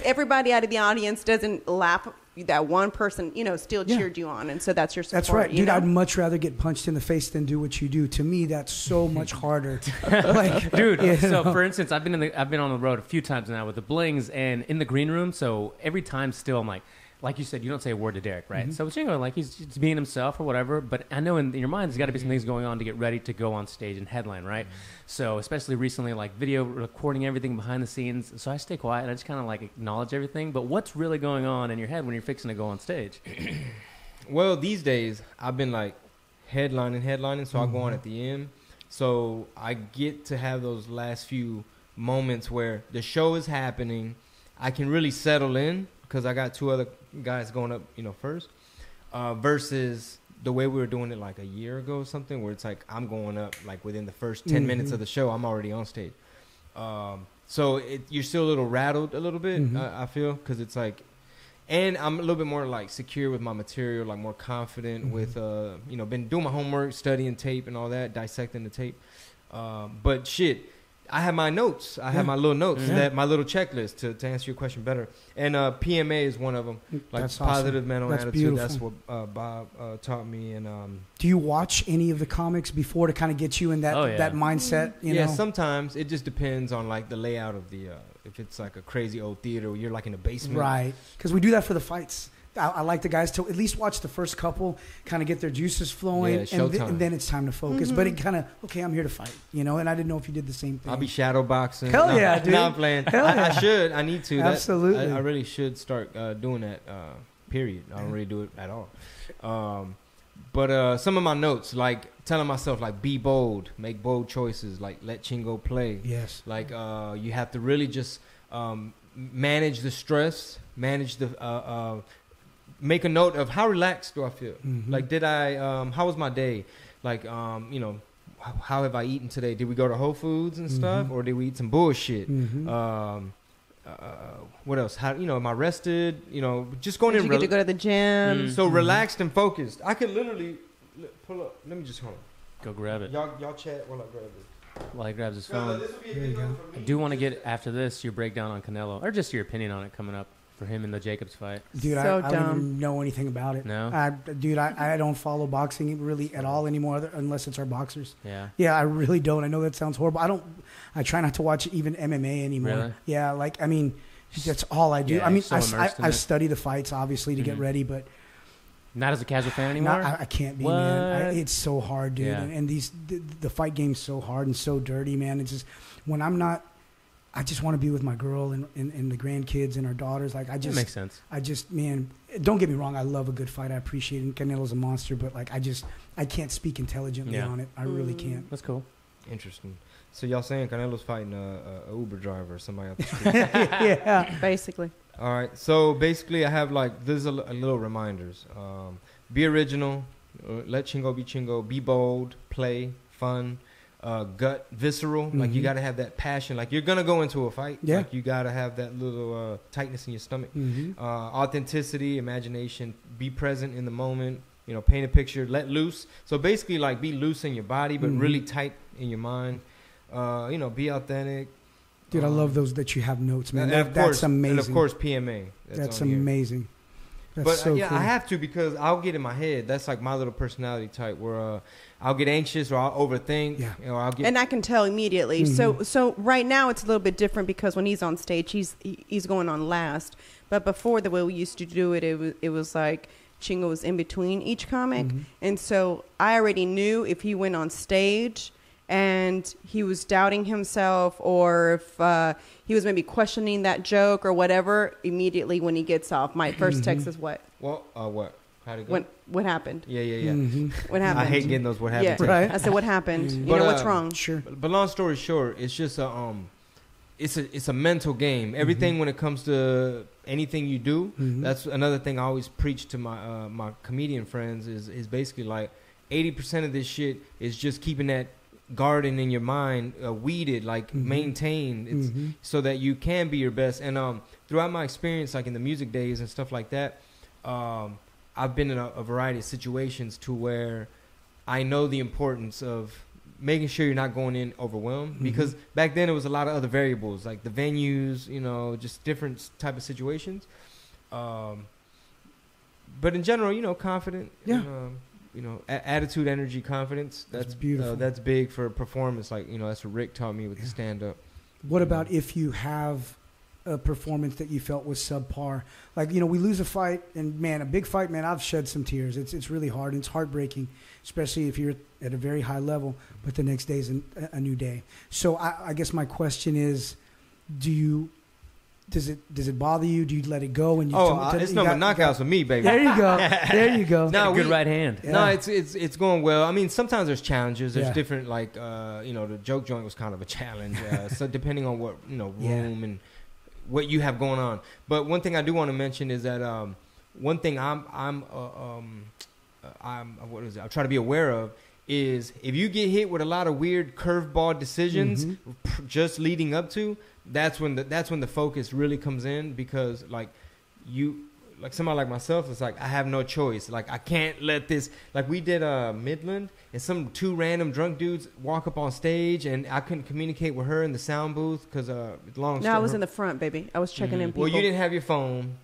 everybody out of the audience doesn't laugh, that one person still Yeah. cheered you on, and so that's your support. That's right, you dude. know? I'd much rather get punched in the face than do what you do. To me, that's so much harder. Like, Dude, you so know. for instance, I've been on the road a few times now with the Blings and in the green room. So every time, still, I'm like you said, you don't say a word to Derrick, right? Mm-hmm. So with Chingo, like he's just being himself or whatever. But I know in your mind, there's got to be some things going on to get ready to go on stage and headline, right? So especially recently, like video recording everything behind the scenes. So I stay quiet and I just kind of like acknowledge everything. But what's really going on in your head when you're fixing to go on stage? Well, these days I've been like headlining, so I go on at the end. So I get to have those last few moments where the show is happening. I can really settle in because I got two other guys going up, first. Versus the way we were doing it like a year ago or something, where it's like I'm going up like within the first 10 minutes of the show, I'm already on stage. So you're still a little rattled a little bit, I feel, because it's like, and I'm a little bit more like secure with my material, like more confident with, been doing my homework, studying tape and all that, dissecting the tape. But shit, I have my notes. I have my little notes, my little checklist to answer your question better. And PMA is one of them, like That's positive awesome. mental That's attitude. beautiful. That's what Bob taught me. And Do you watch any of the comics before to kind of get you in that Oh, yeah. that mindset? You yeah, know? sometimes it just depends on like the layout of the. If it's like a crazy old theater where you're like in the basement, Right, because we do that for the fights. I like the guys to at least watch the first couple, kind of get their juices flowing, Yeah, showtime. and then it's time to focus. But it kind of, okay, I'm here to fight, And I didn't know if you did the same thing. I'll be shadow boxing. Hell No, yeah, dude. No, I'm playing. Hell I yeah. should. I need to. Absolutely. I really should start doing that. Period. I don't really do it at all. But some of my notes, like telling myself, like be bold, make bold choices, like let Chingo play. Yes. Like you have to really just manage the stress, manage the. Make a note of how relaxed do I feel. Like did I? How was my day? Like how have I eaten today? Did we go to Whole Foods and stuff, or did we eat some bullshit? What else? How am I rested? Just going Did in. you get to go to the gym? So relaxed and focused. I could literally pull up. Let me just hold on. Go grab it. Y'all chat while I grab it. While he grabs his phone. This would be a There you good one go. for I me. do want to get, after this, your breakdown on Canelo, or just your opinion on it coming up for him in the Jacobs fight. Dude, So I don't dumb. even know anything about it. No? I don't follow boxing really at all anymore, unless it's our boxers. Yeah. Yeah, I really don't. I know that sounds horrible. I try not to watch even MMA anymore. Really? Yeah, that's all I do. Yeah, I mean, you're so immersed in I it. study the fights obviously to get ready, but Not as a casual fan anymore? I can't be, What? man. It's so hard, dude. Yeah. And the fight game's so hard and so dirty, man. It's just when I'm not, I just want to be with my girl and the grandkids and our daughters. Like That makes sense. I just, man, don't get me wrong. I love a good fight. I appreciate it. And Canelo's a monster, but I can't speak intelligently Yeah. on it. I really can't. That's cool. Interesting. So y'all saying Canelo's fighting a Uber driver or somebody out the street? Yeah. Basically. All right. So basically, I have there's a little reminders. Be original. Let Chingo be Chingo. Be bold. Play. Fun. Gut. Visceral. Like you got to have that passion. Like you're gonna go into a fight. Yeah. Like you got to have that little tightness in your stomach. Mm-hmm. Authenticity. Imagination. Be present in the moment. Paint a picture. Let loose. So basically, be loose in your body, but really tight in your mind. Be authentic. Dude, I love those that you have notes, man. And That's amazing. And of course, PMA. That's on here. amazing. That's But so yeah, cool. I have to because I'll get in my head. That's like my little personality type where I'll get anxious or I'll overthink. Yeah. Or I'll get. And I can tell immediately. So right now it's a little bit different because when he's on stage, he's going on last. But before, the way we used to do it, it was like Chingo was in between each comic, and so I already knew if he went on stage and he was doubting himself, or if he was maybe questioning that joke or whatever. Immediately when he gets off, my first text is what? Well, what? How'd it go? What happened? Yeah. What happened? I hate getting those what happened. Yeah, Right. I said what happened. You But, know what's wrong? Sure. But long story short, it's just it's a mental game. Everything when it comes to anything you do, that's another thing I always preach to my my comedian friends is basically like 80% of this shit is just keeping that garden in your mind weeded, like maintained, so that you can be your best. And throughout my experience, like in the music days and stuff like that, I've been in a variety of situations to where I know the importance of making sure you're not going in overwhelmed, because back then it was a lot of other variables, like the venues, you know, just different type of situations. But in general, you know, confident. Yeah. And, you know, attitude, energy, confidence. That's beautiful. That's big for performance. Like, you know, that's what Rick taught me with the stand up. What about if you have a performance that you felt was subpar? Like, you know, we lose a fight, and man, a big fight, man, I've shed some tears. It's really hard, and it's heartbreaking, especially if you're at a very high level, but the next day is a new day. So I guess my question is, does it bother you? Do you let it go? And It's no knockouts with me, baby. There you go. There you go. No, Good right hand. Yeah. No, it's going well. I mean, sometimes there's challenges. There's Yeah. different, like, you know, the joke joint was kind of a challenge. So depending on what, you know, room and what you have going on. But one thing I do want to mention is that one thing I'm trying to be aware of is if you get hit with a lot of weird curveball decisions just leading up to, that's when the focus really comes in, because like somebody like myself, it's like I have no choice. Like I can't let this, like we did Midland, and some two random drunk dudes walk up on stage, and I couldn't communicate with her in the sound booth because long story. No, I was in the front, baby. I was checking in people. Well, you didn't have your phone.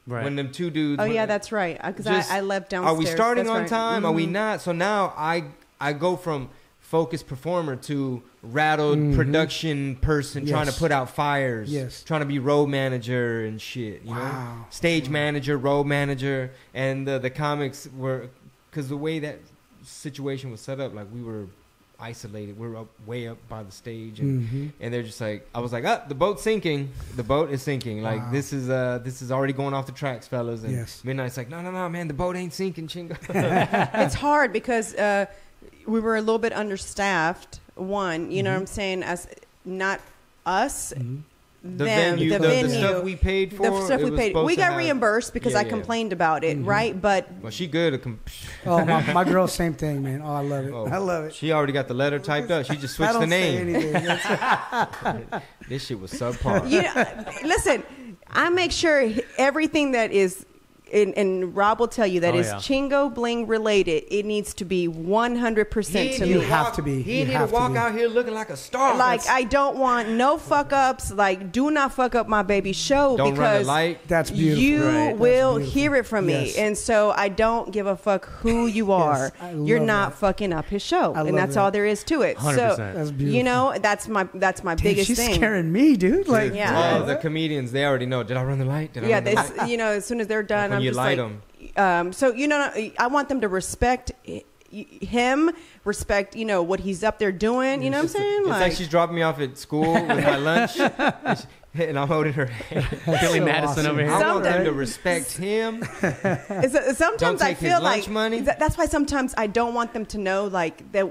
Right. When them two dudes. Oh yeah, that's right. Because I left downstairs. Are we starting That's on right. time? Are we not? So now I go from focused performer to rattled production person trying to put out fires, trying to be road manager and shit. You know, stage manager, road manager, and the comics were, because the way that situation was set up, like we were isolated. We're way up by the stage, and they're just like, I was like, the boat's sinking. The boat is sinking. Like this is already going off the tracks, fellas. And Midnight's like, no, man, the boat ain't sinking, Chingo. It's hard because we were a little bit understaffed. One, you know what I'm saying, as not us. The venue, the stuff we paid for. The stuff we paid. We got reimbursed because I complained about it, right? But well, she good. My girl, same thing, man. Oh, I love it. I love it. She already got the letter typed up. She just switched the name. This shit was subpar. Listen, I make sure everything that is. And Rob will tell you that is Chingo Bling related. It needs to be 100% to me. You have to be. He need to walk out here looking like a star. Like, I don't want no fuck ups. Like, do not fuck up my baby's show. Don't because run the light. That's beautiful. You will hear it from me. And so I don't give a fuck who you are. You're not fucking up his show. And that's all there is to it. 100%. So, that's beautiful. you know, that's my biggest she's thing. She's scaring me, dude. Like, the comedians, they already know. Did I run the light? You know, as soon as they're done, when I'm you just light like, them. so, you know, I want them to respect him, respect, you know, what he's up there doing. You know what I'm saying? It's like she's dropping me off at school with my lunch, and I'm holding her hand. Billy Madison over here. I want them to respect him. Sometimes I feel like money. That's why sometimes I don't want them to know, like, that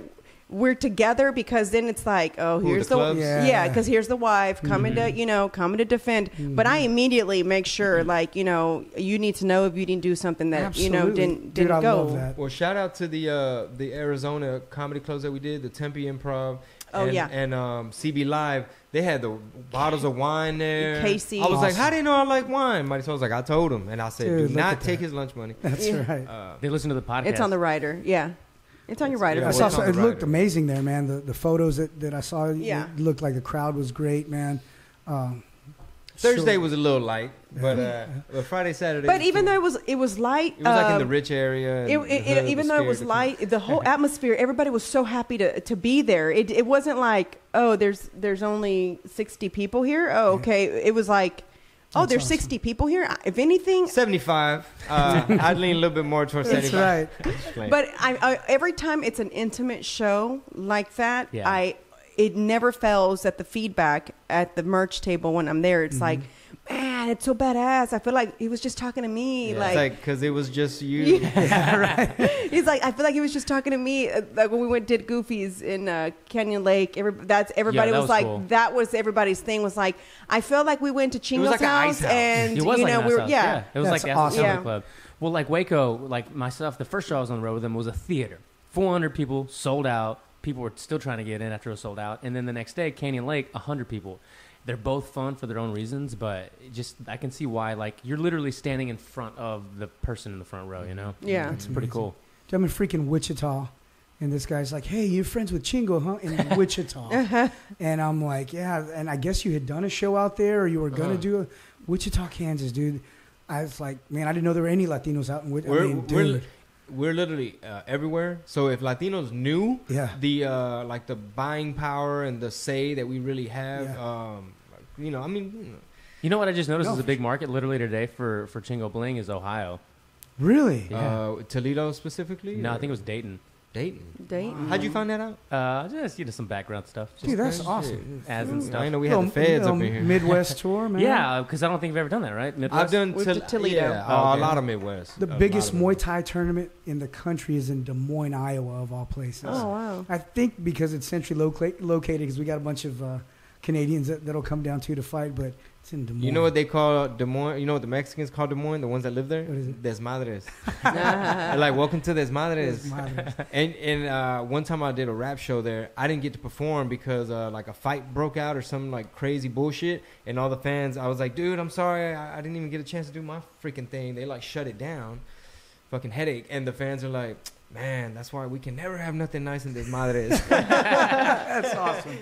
we're together, because then it's like, oh, here's because here's the wife coming to defend. But I immediately make sure, like, you know, you need to know if you didn't do something that you know didn't I go. love that. Well, shout out to the Arizona comedy clubs that we did, the Tempe Improv. And CB Live. They had the bottles of wine there. Casey. I was like, how do you know I like wine? My son was like, I told him. And I said, do not take his lunch money. That's right. They listen to the podcast. It's on the rider. Yeah. It's on your right. Yeah, I of saw. it's on It the looked right. amazing there, man. The photos that I saw, Yeah. it looked like the crowd was great, man. Thursday So- was a little light, but Friday, Saturday. But even though it was light, it was like in the rich area. and the hood even though it was scared. light, the whole atmosphere, everybody was so happy to be there. It wasn't like, oh, there's only 60 people here. Oh, okay. It was like, oh, That's there's awesome. 60 people here. If anything, 75. I'd lean a little bit more towards That's 75. right. but I every time it's an intimate show like that, Yeah. it never fails at the feedback at the merch table when I'm there. It's Mm-hmm. like, man, it's so badass. I feel like he was just talking to me. It's Like, like because it was just you. he's like, I feel like he was just talking to me. Like when we did Goofy's in Canyon Lake, everybody that was was like, cool. that was everybody's thing. Was like, I felt like we went to Chingo's like an ice house, house. and It was you like know an we were ice house. It was That's like the awesome. Comedy Yeah. Club. Well, like Waco, like myself, the first show I was on the road with them was a theater. 400 people, sold out. People were still trying to get in after it was sold out. And then the next day, Canyon Lake, 100 people. They're both fun for their own reasons, but I can see why. Like, you're literally standing in front of the person in the front row, you know? Yeah. It's pretty cool. I'm in freaking Wichita, and this guy's like, "Hey, you're friends with Chingo, huh?" In Wichita, and I'm like, "Yeah." And I guess you had done a show out there, or you were gonna do a Wichita, Kansas, dude. I was like, man, I didn't know there were any Latinos out in Wichita. We're literally everywhere. So if Latinos knew Yeah. the like the buying power and the say that we really have, Yeah. you know, I mean, You know what I just noticed No, is a for big market literally today for Chingo Bling is Ohio. Really? Yeah. Toledo specifically. No, I or think it was Dayton. Dayton. Dayton. How'd you find that out? Just, some background stuff. Just Dude, that's Shit. awesome. ads and I stuff. didn't know we had the feds up in here. Midwest tour, man. Yeah, because I don't think you've ever done that, right? Midwest? I've done With the Toledo. Yeah, Oh, okay. a lot of Midwest. The A biggest lot of Muay Thai tournament in the country is in Des Moines, Iowa, of all places. Oh wow. I think because it's centrally located, because we got a bunch of Canadians that'll come down to fight, but it's in Des Moines. You know what they call Des Moines? You know what the Mexicans call Des Moines? The ones that live there? What is it? Desmadres. They're like, welcome to Desmadres. Madres. And one time I did a rap show there. I didn't get to perform because like a fight broke out or some like crazy bullshit. And all the fans, I was like, dude, I'm sorry. I didn't even get a chance to do my freaking thing. They like shut it down. Fucking headache. And the fans are like, man, that's why we can never have nothing nice in Desmadres. That's awesome.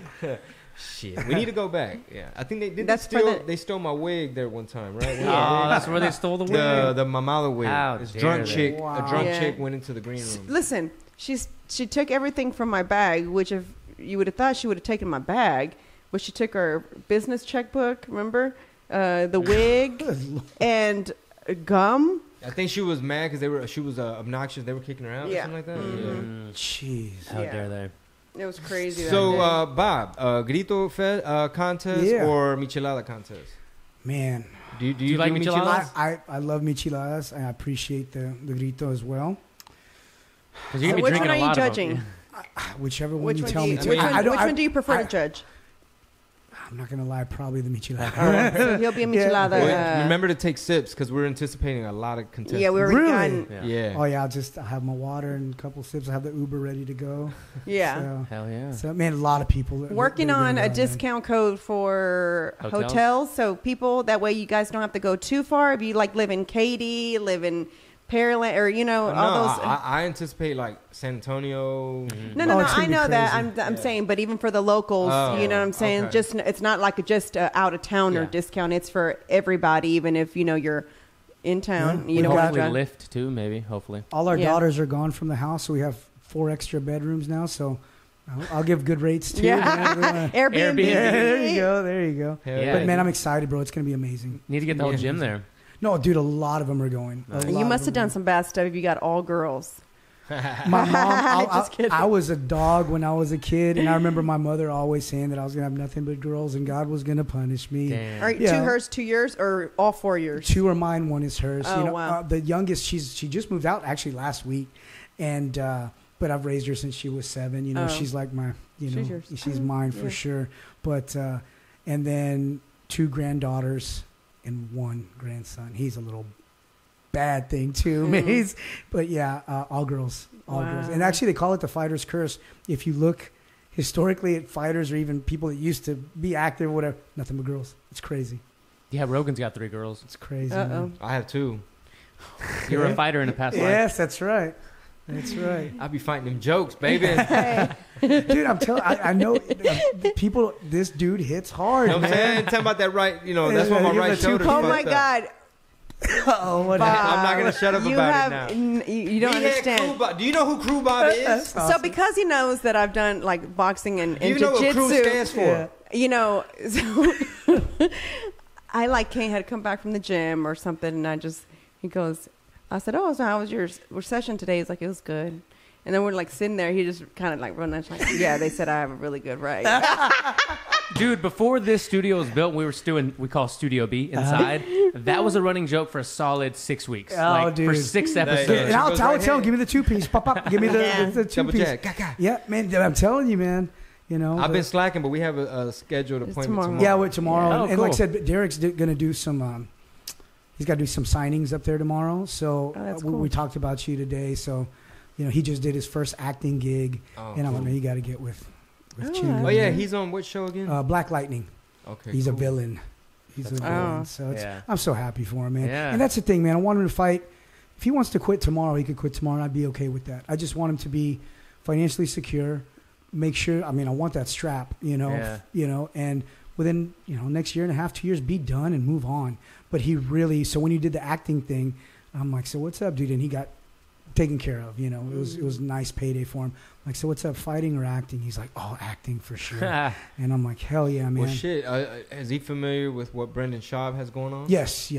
Shit, we need to go back. Yeah, I think they did. That's for They stole my wig there one time, right? Oh, that's where they stole the wig. the mamala wig. How This dare drunk they. chick, Wow. a drunk Yeah. chick went into the green room. Listen, she took everything from my bag, which if you would have thought she would have taken my bag, but she took our business checkbook, remember, the wig, Good Lord. and gum. I think she was mad because she was obnoxious. They were kicking her out or Yeah. something like that. Mm, Jeez. how Yeah. dare they? It was crazy. Yeah. So, that day. Bob, Grito contest Yeah. or Michelada contest? Man, Do you you like do micheladas? I love micheladas, and I appreciate the grito as well. Because you So can be which drinking one a are lot you of them. judging? Whichever one Which you one tell do me you, to. which I don't- one do you prefer to judge? I'm not gonna lie, probably the michelada. So he'll be a michelada. Well, remember to take sips because we're anticipating a lot of contestants. yeah, we already Really? done. Yeah. Oh yeah, I'll have my water and a couple sips. I have the Uber ready to go. Yeah. So, Hell yeah. so, man, a lot of people Working they're gonna on go a out there. discount code for Hotels? hotels. So people, that way you guys don't have to go too far. If you like live in Katy, live in Pearland, or all those. I anticipate like San Antonio. No, Oh, it's I gonna be know that. crazy. I'm saying, but even for the locals, Oh, you know what I'm saying? okay. Just it's not like just out of towner Yeah. discount. It's for everybody, even if you're in town. Yeah. You know We what got- I'm Hopefully lift too, maybe. Hopefully. All our Yeah. daughters are gone from the house, so we have 4 extra bedrooms now. So I'll give good rates too. Yeah. man. Airbnb. Airbnb. Yeah, there you go. There you go. Hell Yeah. But man, I'm excited, bro. It's gonna be amazing. Need to get the whole Yeah. gym there. No, dude, a lot of them are going. A Nice. lot You of must have them done are some bad stuff if you got all girls. My mom, Just kidding. I was a dog when I was a kid, and I remember my mother always saying that I was gonna have nothing but girls, and God was gonna punish me. Damn. All right, Yeah. 2 hers, 2 yours, or all 4 yours? 2 are mine, 1 is hers. Oh, wow. The youngest, she just moved out actually last week, and but I've raised her since she was 7. You know, Oh. she's like my, She's yours. she's mine for Yeah. sure. But and then 2 granddaughters and 1 grandson. He's a little bad thing too. Mm. But yeah, all girls, all girls. Wow. And actually, they call it the fighter's curse. If you look historically at fighters or even people that used to be active or whatever, nothing but girls. It's crazy. Yeah, Rogan's got 3 girls. It's crazy. Uh-oh. man. I have 2. You were a fighter in a past life. Yes, that's right. That's right. I be fighting them jokes, baby. Dude, I'm telling. I know people. This dude hits hard. You know what I'm saying? Tell about that right. You know, that's why my right shoulder's Oh fucked my up. God. Oh, what happened? I'm not gonna shut up about it now. You don't We had understand. Crew Bob. Do you know who Crew Bob is? So because he knows that I've done like boxing and Do you know what Crew jiu-jitsu, stands for? Yeah. you know, so I like Kane had come back from the gym or something, and he goes, I said, oh, so how was your session today? He's like, it was good. And then we're like sitting there. He just kind of like running. Like, yeah, they said I have a really good right. Dude, before this studio was built, we call Studio B inside. That was a running joke for a solid 6 weeks. Oh, for dude. 6 Yeah, episodes. And I'll goes tell right him, ahead. give me the 2-piece. Pop. Give me the Yeah. the Double 2-piece. jack. Yeah, man. I'm telling you, man. You know, I've but- been slacking, but we have a scheduled It's appointment tomorrow. tomorrow. Yeah, tomorrow. Yeah. Oh, and like I cool. said, Derrick's going to do some. He's got to do some signings up there tomorrow. So Oh, that's we cool. talked about you today. So, you know, he just did his first acting gig, Oh, and I'm like, cool. man, you got to get with Oh, Chingo. Oh yeah, he's on what show again? Black Lightning. Okay, He's a cool. villain. He's That's a cool. villain. Oh. So Yeah. I'm so happy for him, man. Yeah. And that's the thing, man. I want him to fight. If he wants to quit tomorrow, he could quit tomorrow, and I'd be okay with that. I just want him to be financially secure. Make sure. I mean, I want that strap. Yeah. And within next year and a half, 2 years, be done and move on. But he really. So when you did the acting thing, I'm like, so what's up, dude? And he got taken care of. You know, it was a nice payday for him. I'm like, so what's up, fighting or acting? He's like, oh, acting for sure. And I'm like, hell yeah, man. Well, shit. Is he familiar with what Brendan Schaub has going on? Yes. He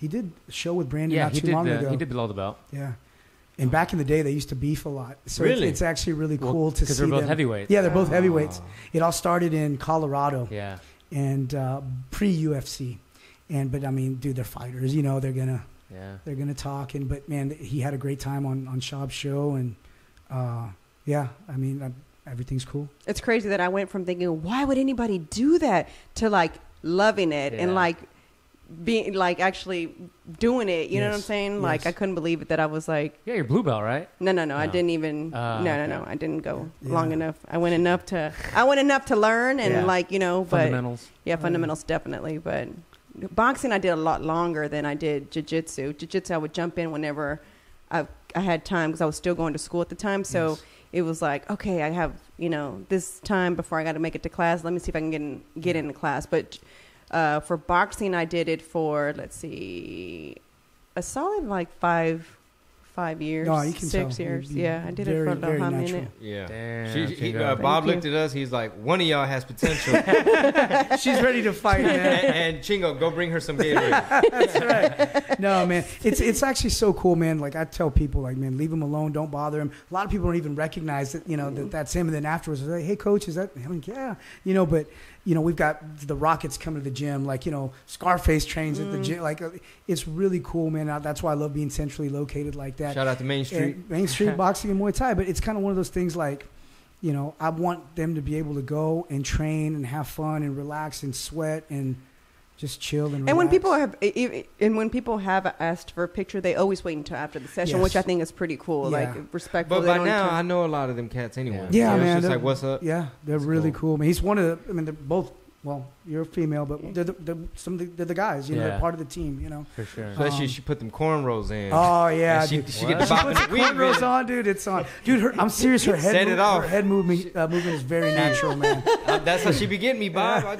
did a show with Brandon not too long ago. He did Below the Belt. Yeah. And back in the day, they used to beef a lot. So Really? it's actually really Well, cool to see because they're both them. heavyweights. Yeah, they're both heavyweights. It all started in Colorado Yeah. and pre-UFC. But I mean, dude, they're fighters. You know, they're gonna talk. But man, he had a great time on Schaub's show, and yeah, I mean, everything's cool. It's crazy that I went from thinking, why would anybody do that, to like loving it and Yeah. like being like actually doing it. You know what I'm Yes, saying? Like yes. I couldn't believe it that I was like, Yeah, you're blue belt, right? no, I No. didn't even. No, okay. I didn't go Yeah. long enough. I went enough to learn and Yeah. like but Fundamentals. yeah, fundamentals definitely. But boxing, I did a lot longer than I did jiu-jitsu. Jiu-jitsu, I would jump in whenever I had time because I was still going to school at the time. So Yes. it was like, okay, I have this time before I got to make it to class. Let me see if I can get into class. But for boxing, I did it for a solid like 5 years, No, you can 6 tell. years. You- Yeah, I did very, it for a very hot natural. minute. Yeah. Damn, He, Chingo. Bob Thank looked you. at us. He's like, one of y'all has potential. She's ready to fight, man. and Chingo, go bring her some Gatorade. That's right. No, man, it's actually so cool, man. Like I tell people, like, man, leave him alone, don't bother him. A lot of people don't even recognize that, that's him. And then afterwards, they're like, hey, coach, is that him? Like, yeah, but we've got the Rockets coming to the gym, like Scarface trains at the gym. Like it's really cool, man. That's why I love being centrally located like that. Shout out to Main Street. And Main Street boxing and Muay Thai, but it's kind of one of those things like, I want them to be able to go and train and have fun and relax and sweat and just chill and relax. And when people have asked for a picture, they always wait until after the session, Yes. which I think is pretty cool. Yeah. Like respectful. But They by don't now, turn- I know a lot of them cats anyway. Yeah, So man. It's just they're- like, what's up? Yeah, they're That's really cool. cool. Man, he's one of the. I mean, they're both. Well, you're a female, but they're the guys. They're Yeah. part of the team. For sure. Especially she put them cornrows in. Oh yeah, And she dude. get the She bop puts in the the weave. cornrows on, dude. It's on, dude. I'm serious. Her head, Set it off. Her head movement is very natural, man. That's how she be getting me, Bob.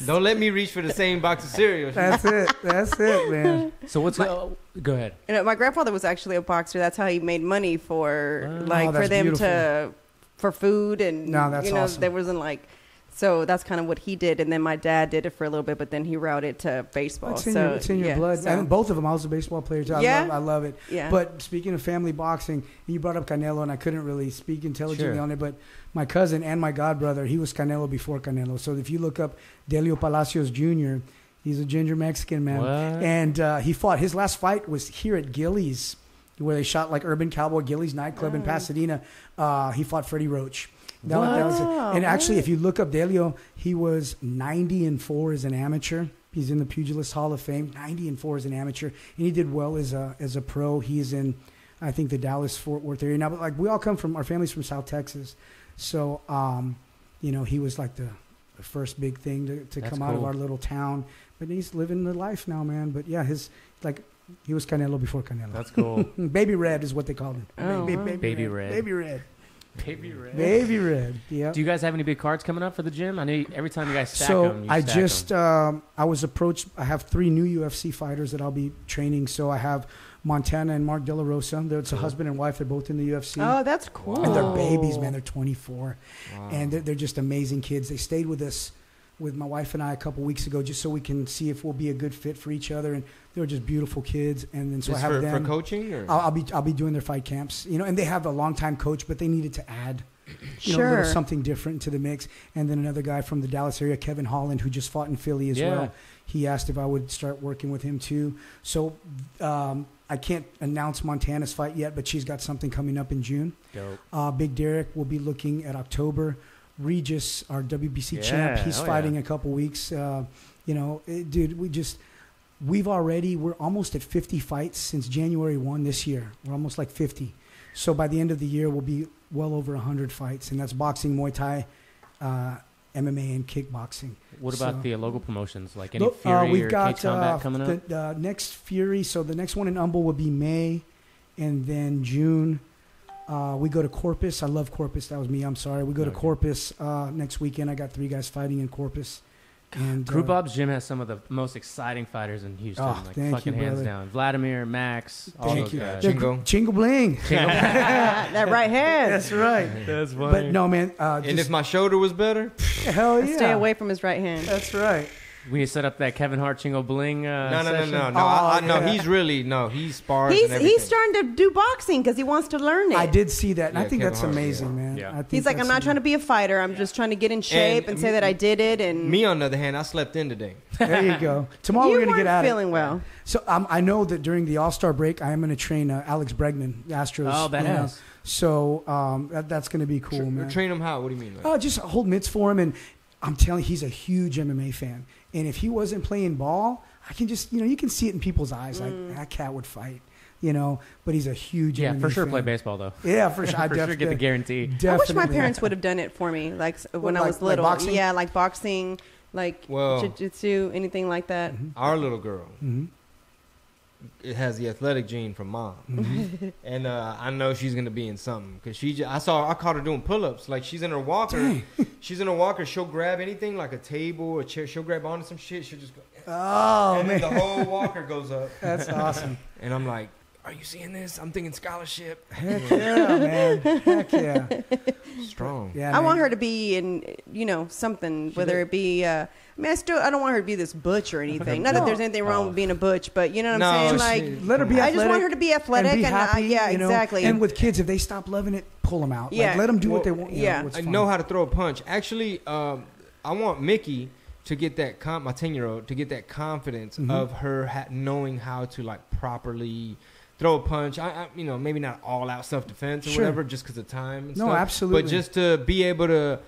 Don't let me reach for the same box of cereal. That's it, man. So what's go ahead? my grandfather was actually a boxer. That's how he made money for Oh, for that's them beautiful. for food and No, that's awesome. there wasn't like. So that's kind of what he did, and then my dad did it for a little bit, but then he routed to baseball. It's in, so it's in your yeah, blood. so- And both of them. I was a baseball player too. Yeah? I love it. Yeah. But speaking of family boxing, you brought up Canelo, and I couldn't really speak intelligently Sure. on it. But my cousin and my godbrother, he was Canelo before Canelo. So if you look up Delio Palacios Jr., he's a ginger Mexican man, What? and he fought. His last fight was here at Gillies, where they shot like Urban Cowboy Gillies nightclub in Pasadena. He fought Freddie Roach. That was it. And actually, if you look up Delio, he was 90-4 as an amateur. He's in the Pugilist Hall of Fame. 90-4 as an amateur, and he did well as a pro. He's in, I think, the Dallas-Fort Worth area now. But like we all come from, our family's from South Texas, so he was like the first big thing to That's come out of cool. our little town. But he's living the life now, man. But yeah, his like He was Canelo before Canelo. That's cool. Baby Red is what they called him. Oh, Baby, wow. Baby Red. Baby Red. Baby Red. Baby Red. Yeah. Do you guys have any big cards coming up for the gym? I know every time you guys stack So them, I just I was approached. I have 3 new UFC fighters that I'll be training. So I have Montana and Mark De La Rosa. It's a husband and wife. They're both in the UFC. Oh, that's cool. And they're babies, man. They're 24, Wow. and they're just amazing kids. They stayed with us, with my wife and I, a couple weeks ago, just so we can see if we'll be a good fit for each other. And they were just beautiful kids. And then so Just I have for them. coaching, or I'll be doing their fight camps, and they have a longtime coach, but they needed to add, a Sure. little something different to the mix. And then another guy from the Dallas area, Kevin Holland, who just fought in Philly as well. He asked if I would start working with him too. So I can't announce Montana's fight yet, but she's got something coming up in June. Dope. Big Derrick will be looking at October. Regis, our WBC champ, he's hell fighting yeah. a couple weeks. Dude, we're almost at 50 fights since January 1 this year. We're almost like 50. So by the end of the year, we'll be well over 100 fights, and that's boxing, Muay Thai, MMA, and kickboxing. What about So- the local promotions? Like any Look, Fury we've or got Cage Combat coming up? the next Fury. So the next one in Humble will be May, and then June. We go to Corpus. I love Corpus. That was me. I'm sorry. We go to Okay. Corpus next weekend. I got 3 guys fighting in Corpus. And Crew Bob's gym has some of the most exciting fighters in Houston. Oh, like thank fucking you, hands brother. down. Vladimir, Max, all Thank those you. guys. They're Chingo. Chingo Bling. That right hand. That's right. That's funny. But no, man. and if Just, my shoulder was better, hell yeah. Stay away from his right hand. That's right. We need to set up that Kevin Hart Chingo Bling no, session. Oh, yeah. He's really he's spars. and He's everything. starting to do boxing because he wants to learn it. I did see that, and Yeah, I think Kevin that's Hart, amazing, man. Yeah. I think He's like, I'm that's not trying to be a fighter. I'm just trying to get in shape and say that I did it. And Me, on the other hand, I slept in today. There you go. Tomorrow you we're going to weren't get at it. feeling well. So I know that during the All-Star break, I am going to train Alex Bregman, the Astros. Oh, badass. So that's going to be cool, man. Train him how? What do you mean? Like? Just hold mitts for him, and I'm telling you, he's a huge MMA fan. And if he wasn't playing ball, I can just, you can see it in people's eyes. Like, that cat would fight, but he's a huge Yeah, MMA for sure fan. play baseball, though. Yeah, for sure. I For sure get the guarantee. I wish my definitely- parents would have done it for me, like when I like- was like little. boxing? Yeah, like boxing, like Well- jiu-jitsu, anything like that. Our little girl, Mhm. it has the athletic gene from mom, Mm-hmm. and I know she's gonna be in something because I caught her doing pull-ups. Like she's in her walker, Dang. she's in her walker. She'll grab anything like a table, a chair. She'll grab onto some shit. She'll just go, Oh, and man. then the whole walker goes up. That's awesome. And I'm like, are you seeing this? I'm thinking scholarship. Heck yeah, man. Heck yeah. Strong. Yeah, I man. want her to be in, something, whether it be, I don't want her to be this butch or anything. Not that there's anything wrong with being a butch, but you know what I'm No, saying? just Like, Let her be I athletic. just want her to be athletic and be and, happy, yeah, exactly. And with kids, if they stop loving it, pull them out. Yeah. Like, let them do what they want. yeah. What's I fun. know how to throw a punch. Actually, I want Mickey to get that my 10-year-old to get that confidence Mm-hmm. of her knowing how to like properly throw a punch. I maybe not all out self defense or Sure. whatever, just because of time. And No, stuff. absolutely. But just to be able to,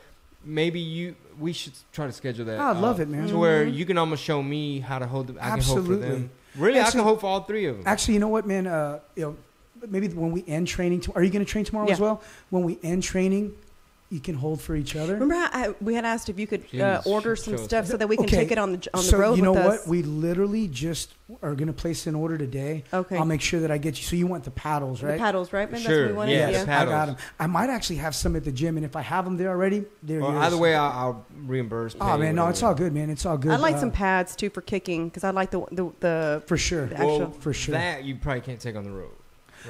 we should try to schedule that. I love it, man. To where you can almost show me how to hold them. I can hold for Absolutely. them. Really, I Actually- can hold for all 3 of them. Actually, you know what, man? Maybe when we end training, are you going to train tomorrow Yeah. as well? When we end training, you can hold for each other. Remember how we had asked if you could Jeez, order some show us stuff that. so that we can Okay, take it on the so road you know with what? us? We literally just are going to place an order today. Okay. I'll make sure that I get you. So you want the paddles, right? The paddles, right? Man? Sure, That's what we wanted. yeah, Yes, the I got paddles. them. I might actually have some at the gym, and if I have them there already, they're Well, yours. either way, I'll reimburse. Oh pay, man, no, whatever. it's all good, man. It's all good. I'd like some pads too for kicking because I like the for sure. the actual. Well, For sure. That you probably can't take on the road,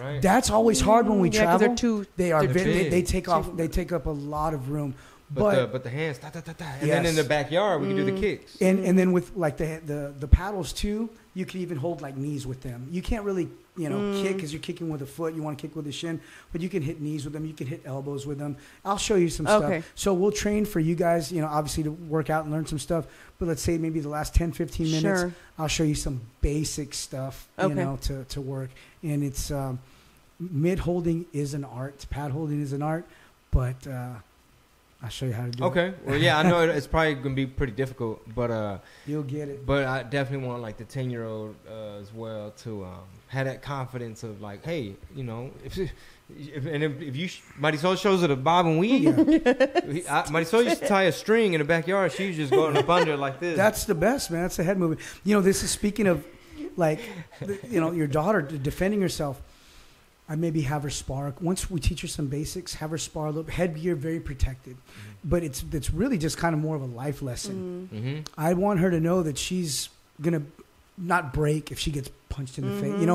right? That's always hard when we Yeah, 'cause travel. they're too. They are. they're They big. take off. They take up a lot of room. But the hands, and then in Yes. the backyard we can do the kicks. And then with like the paddles too, you can even hold like knees with them. You can't really kick because you're kicking with a foot. You want to kick with the shin, but you can hit knees with them. You can hit elbows with them. I'll show you some Okay. stuff. So we'll train for you guys. Obviously to work out and learn some stuff. But let's say maybe the last 10, 15 minutes, Sure. I'll show you some basic stuff. Okay. To work. And it's mid holding is an art. Pad holding is an art, but. I'll show you how to do it. Okay. Well, yeah, I know it's probably gonna be pretty difficult, but You'll get it. but I definitely want like the 10-year-old as well to have that confidence of like, hey, if you Marisol shows her to bob and weave, Marisol used to tie a string in the backyard. She was just going up under like this. That's the best, man. That's the head movement. This is speaking of like, your daughter defending herself. I maybe have her spar. Once we teach her some basics, have her spar a little. Headgear, very protected. But it's really just kind of more of a life lesson. I want her to know that she's going to not break if she gets punched in the face. I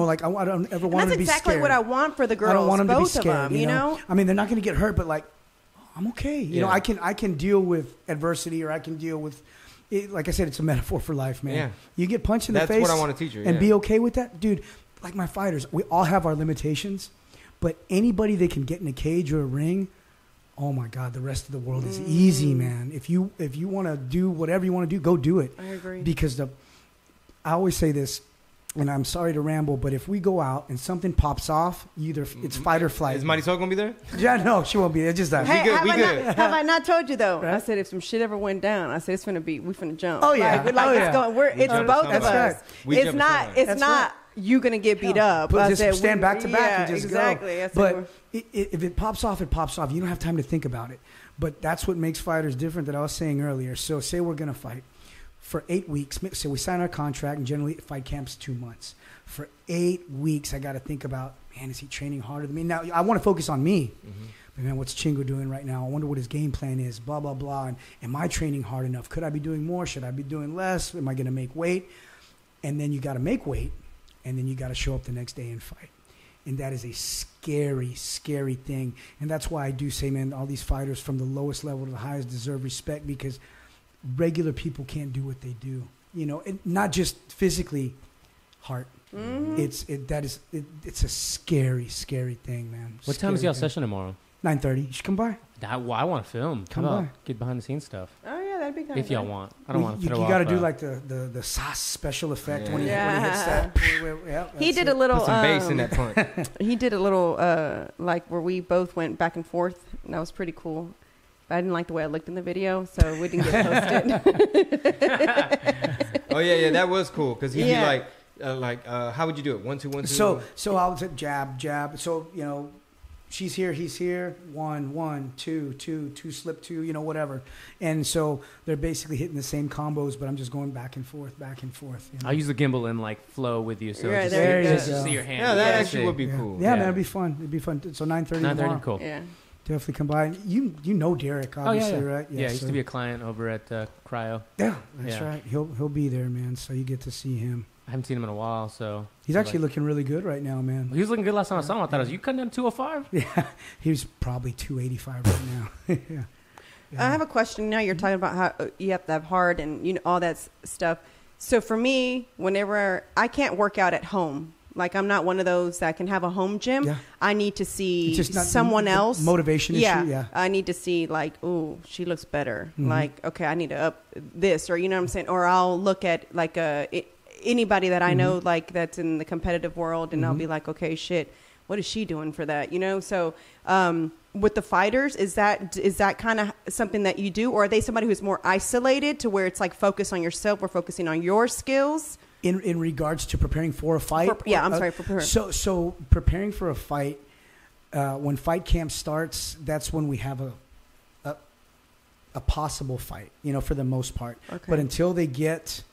don't ever want her to be scared. That's exactly what I want for the girls. I don't want them to be scared, of them, you know? I mean, they're not going to get hurt, but, like, I'm okay. You know, I can deal with adversity, or I can deal with it. Like I said, it's a metaphor for life, man. Yeah. You get punched in the face. That's what I want to teach her. And be okay with that. Dude, like my fighters, we all have our limitations, but anybody that can get in a cage or a ring, oh my God, the rest of the world is easy, man. If you want to do whatever you want to do, go do it. I agree. Because I always say this, and I'm sorry to ramble, but if we go out and something pops off, either it's fight or flight. Is Marisol gonna be there? Yeah, no, she won't be. It's just that. Hey, we good. Have I not told you though? Right? I said if some shit ever went down, I said we finna jump. Oh yeah, it's both of us. We It's not you gonna get beat up. But I just said, stand back to back and just exactly. go. But if it pops off, it pops off. You don't have time to think about it. But that's what makes fighters different that I was saying earlier. So say we're gonna fight for 8 weeks. So we sign our contract, and generally fight camp's 2 months. For 8 weeks, I got to think about, man, is he training harder than me? Now, I want to focus on me. But, man, what's Chingo doing right now? I wonder what his game plan is, blah, blah, blah. And am I training hard enough? Could I be doing more? Should I be doing less? Am I going to make weight? And then you got to make weight, and then you got to show up the next day and fight. And that is a scary, scary thing. And that's why I do say, man, all these fighters from the lowest level to the highest deserve respect, because regular people can't do what they do. And not just physically, heart. It's a scary, scary thing, man. What time is y'all session tomorrow? 9:30. You should come by. I want to film. Come by. Get behind the scenes stuff. Oh yeah, that'd be kind of if y'all want. I don't want to throw You got to off, do like the sauce special effect when he hits that. He did a little. Put some bass in that punch. He did a little like where we both went back and forth, and that was pretty cool. But I didn't like the way I looked in the video, so we didn't get posted. Oh yeah, that was cool because he'd be like. How would you do it? 1, 2, 1, 2. So I would say jab. So she's here, he's here. 1, 2, 2 slip 2. Whatever. And so they're basically hitting the same combos, but I'm just going back and forth. I'll use the gimbal and flow with you, so right, just there see your hand. Yeah, that actually would be cool. Yeah, man, it'd be fun. So 9:30 tomorrow. Cool. Yeah. Definitely come by. You know Derrick, obviously, right? Yeah, he used to be a client over at Cryo. Yeah, that's right. He'll be there, man. So you get to see him. I haven't seen him in a while, so he's actually looking really good right now, man. He was looking good last time I saw him. I thought, you cutting down 205? Yeah, he was probably 285 right now. Yeah. I have a question. Now you're talking about how you have to have heart and all that stuff. So for me, whenever I can't work out at home, like I'm not one of those that can have a home gym. Yeah. I need to see someone else. Motivation issue. Yeah. I need to see ooh, she looks better. Like, okay, I need to up this, or you know what I'm saying? Or I'll look at anybody that I know that's in the competitive world, and I'll be like, okay, shit, what is she doing for that? So with the fighters, is that kind of something that you do, or are they somebody who's more isolated to where it's like focus on yourself, or focusing on your skills? In regards to preparing for a fight? For preparing. So preparing for a fight, when fight camp starts, that's when we have a possible fight, for the most part. Okay. But until they get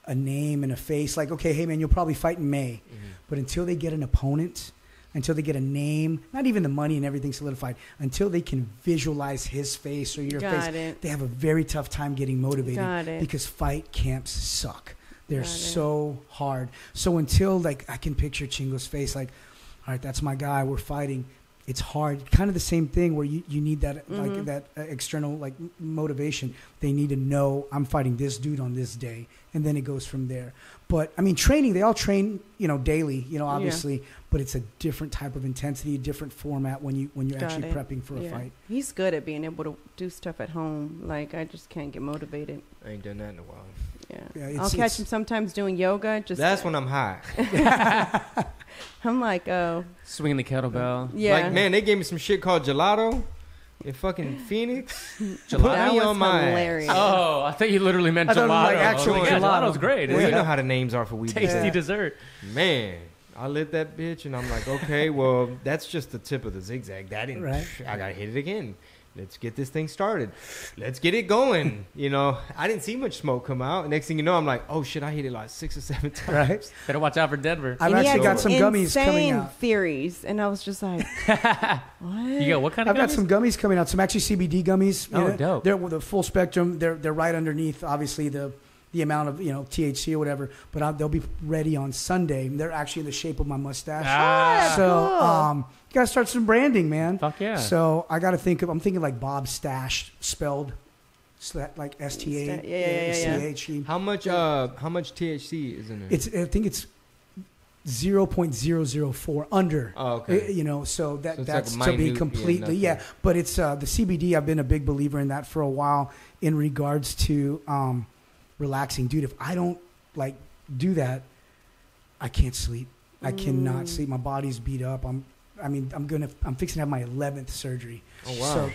a name and a face, like, okay, hey man, you'll probably fight in May. But until they get an opponent, until they get a name, not even the money and everything solidified, until they can visualize his face or your face, they have a very tough time getting motivated because fight camps suck. They're so hard. So until I can picture Chingo's face, all right, that's my guy, we're fighting. It's hard. Kind of the same thing where you need that that external motivation. They need to know I'm fighting this dude on this day, and then it goes from there. But I mean, training, they all train daily, obviously, but it's a different type of intensity, a different format when you're actually prepping for a fight. He's good at being able to do stuff at home. I just can't get motivated. I ain't done that in a while. Yeah, I'll catch him sometimes doing yoga. That's when I'm high. I'm like, oh. Swinging the kettlebell. Yeah. Man, they gave me some shit called gelato in fucking Phoenix. That was hilarious. Oh, I thought you literally meant gelato. Actual gelato. Gelato's great. Well, you know how the names are for weed. Tasty dessert. Man, I lit that bitch, and I'm like, okay, well, that's just the tip of the zigzag. That didn't. Right. I gotta hit it again. let's get this thing started. Let's get it going. You know, I didn't see much smoke come out. Next thing you know, I'm like, oh shit, I hit it like 6 or 7 times. Right. Better watch out for Denver. I've And he actually had got some gummies coming insane out. theories, and I was just like, what? You got what kind of I've got gummies? some gummies coming out. Some actually CBD gummies. Oh, You know, dope. They're with the full spectrum. They're right underneath, obviously, the amount of THC or whatever. But they'll be ready on Sunday. They're actually in the shape of my mustache. Ah. So cool. you gotta start some branding, man. Fuck yeah. So I gotta think of. I'm thinking like Bob Stash spelled, so that like STACHE. How much THC is in there? I think it's 0.004 under. Oh, okay. So So it's that's like to be minute, completely yeah, But it's the CBD. I've been a big believer in that for a while in regards to relaxing, dude. If I don't like do that, I can't sleep. I cannot sleep. My body's beat up. I'm fixing to have my 11th surgery. Oh, wow. So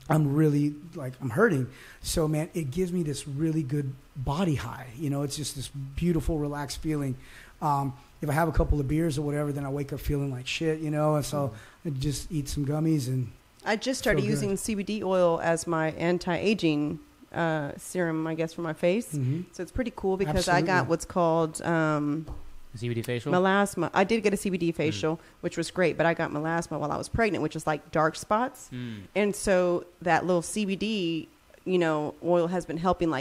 I'm really I'm hurting. So man, it gives me this really good body high. It's just this beautiful, relaxed feeling. If I have a couple of beers or whatever, then I wake up feeling like shit, and so I just eat some gummies and I just started Feel good. using CBD oil as my anti-aging serum, I guess, for my face. So it's pretty cool because I got Absolutely. what's called CBD facial. melasma. I did get a CBD facial, which was great, but I got melasma while I was pregnant, which is like dark spots. And so that little CBD, oil has been helping,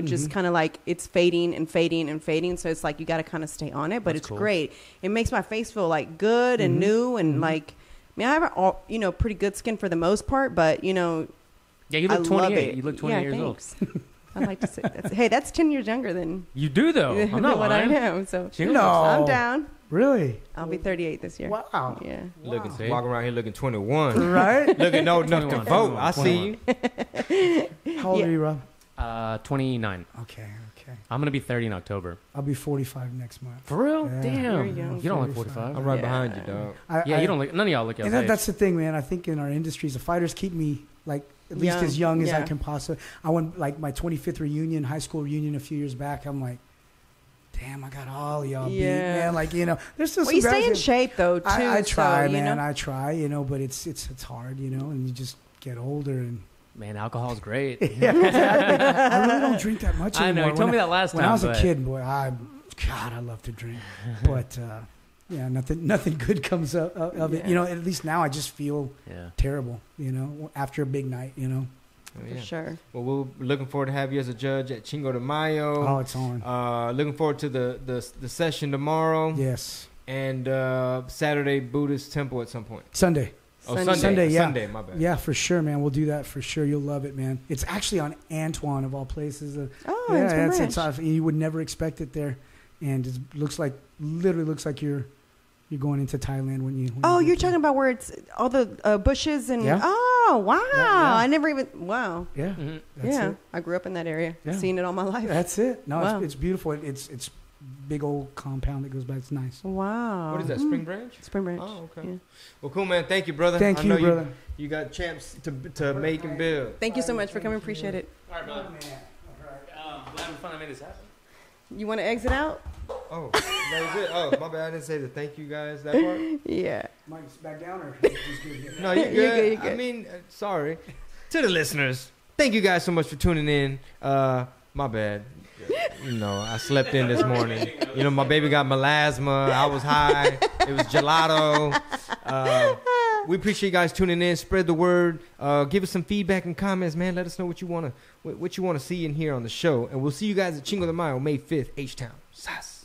just kind of like it's fading and fading and fading. So it's like you got to kind of stay on it, but That's it's cool. great. It makes my face feel like good and new and like, I have all, pretty good skin for the most part, but Yeah, you I look love 28. it. You look 28 Yeah, years old. thanks. I like to say that's 10 years younger than You do though. I'm not what lying. I am. So Chingo No. I'm down. really. I'll be 38 this year. Wow. Yeah. Looking, See? walking around here looking 21. Right? Looking old enough to 21, vote. I see 21. you. How old Yeah. are you, Rob? 29. Okay. I'm gonna be 30 in October. I'll be 45 next month. For real? Yeah. Damn. Very young. You don't look 45. 45. I'm right Yeah. behind you, dog. Yeah, I- you don't look. None of y'all look your And age. that's the thing, man. I think in our industries, the fighters keep me at least as young as I Yeah. can possibly. I went my 25th reunion, high school reunion a few years back. I'm like, damn, I got all y'all beat, Yeah. man. There's still Well, some you guys stay in that- shape though too. I try, so, man. I try, but it's hard, and you just get older and. Man, alcohol's great. Yeah, exactly. I really don't drink that much I anymore. know. You told me that last When time. I was a but- kid, boy, I love to drink, but yeah, nothing good comes of it. Yeah. At least now I just feel Yeah. terrible. After a big night. Oh, For yeah. sure. Well, we're looking forward to have you as a judge at Chingo de Mayo. Oh, it's on. Looking forward to the session tomorrow. Yes, And Saturday Buddhist temple at some point. Sunday. Oh, Sunday. Sunday, yeah. Sunday, my bad. Yeah, for sure, man. We'll do that for sure. You'll love it, man. It's actually on Antoine of all places. Oh, Yeah, it's it's off. You would never expect it there, and it literally looks like you're going into Thailand when you. Oh, get you're there. talking about where it's all the bushes and Yeah. oh wow! Yeah. I never even wow. Yeah, Mhm. that's yeah, it. I grew up in that area, Yeah. seen it all my life. That's it. No, Wow. it's beautiful. It's big old compound that goes back. It's nice. Wow. What is that, Spring Branch? Spring Branch. Oh, okay. Yeah. Well, cool, man. Thank you, brother. Thank I you, know brother. You got champs to make and build. Thank you so much for coming. Appreciate it. All right, brother. Glad we finally made this happen. You want to exit out? Oh, that was it. Oh, my bad. I didn't say the thank you guys, that part. Yeah. Mike's back down or just good? No, you're good. You're good, you're I good. mean, sorry. To the listeners, thank you guys so much for tuning in. My bad. I slept in this morning. My baby got melasma. I was high. It was gelato. We appreciate you guys tuning in. Spread the word. Give us some feedback and comments, man. Let us know what you want to see and hear on the show. And we'll see you guys at Chingo de Mayo, May 5th, H-Town. Sas.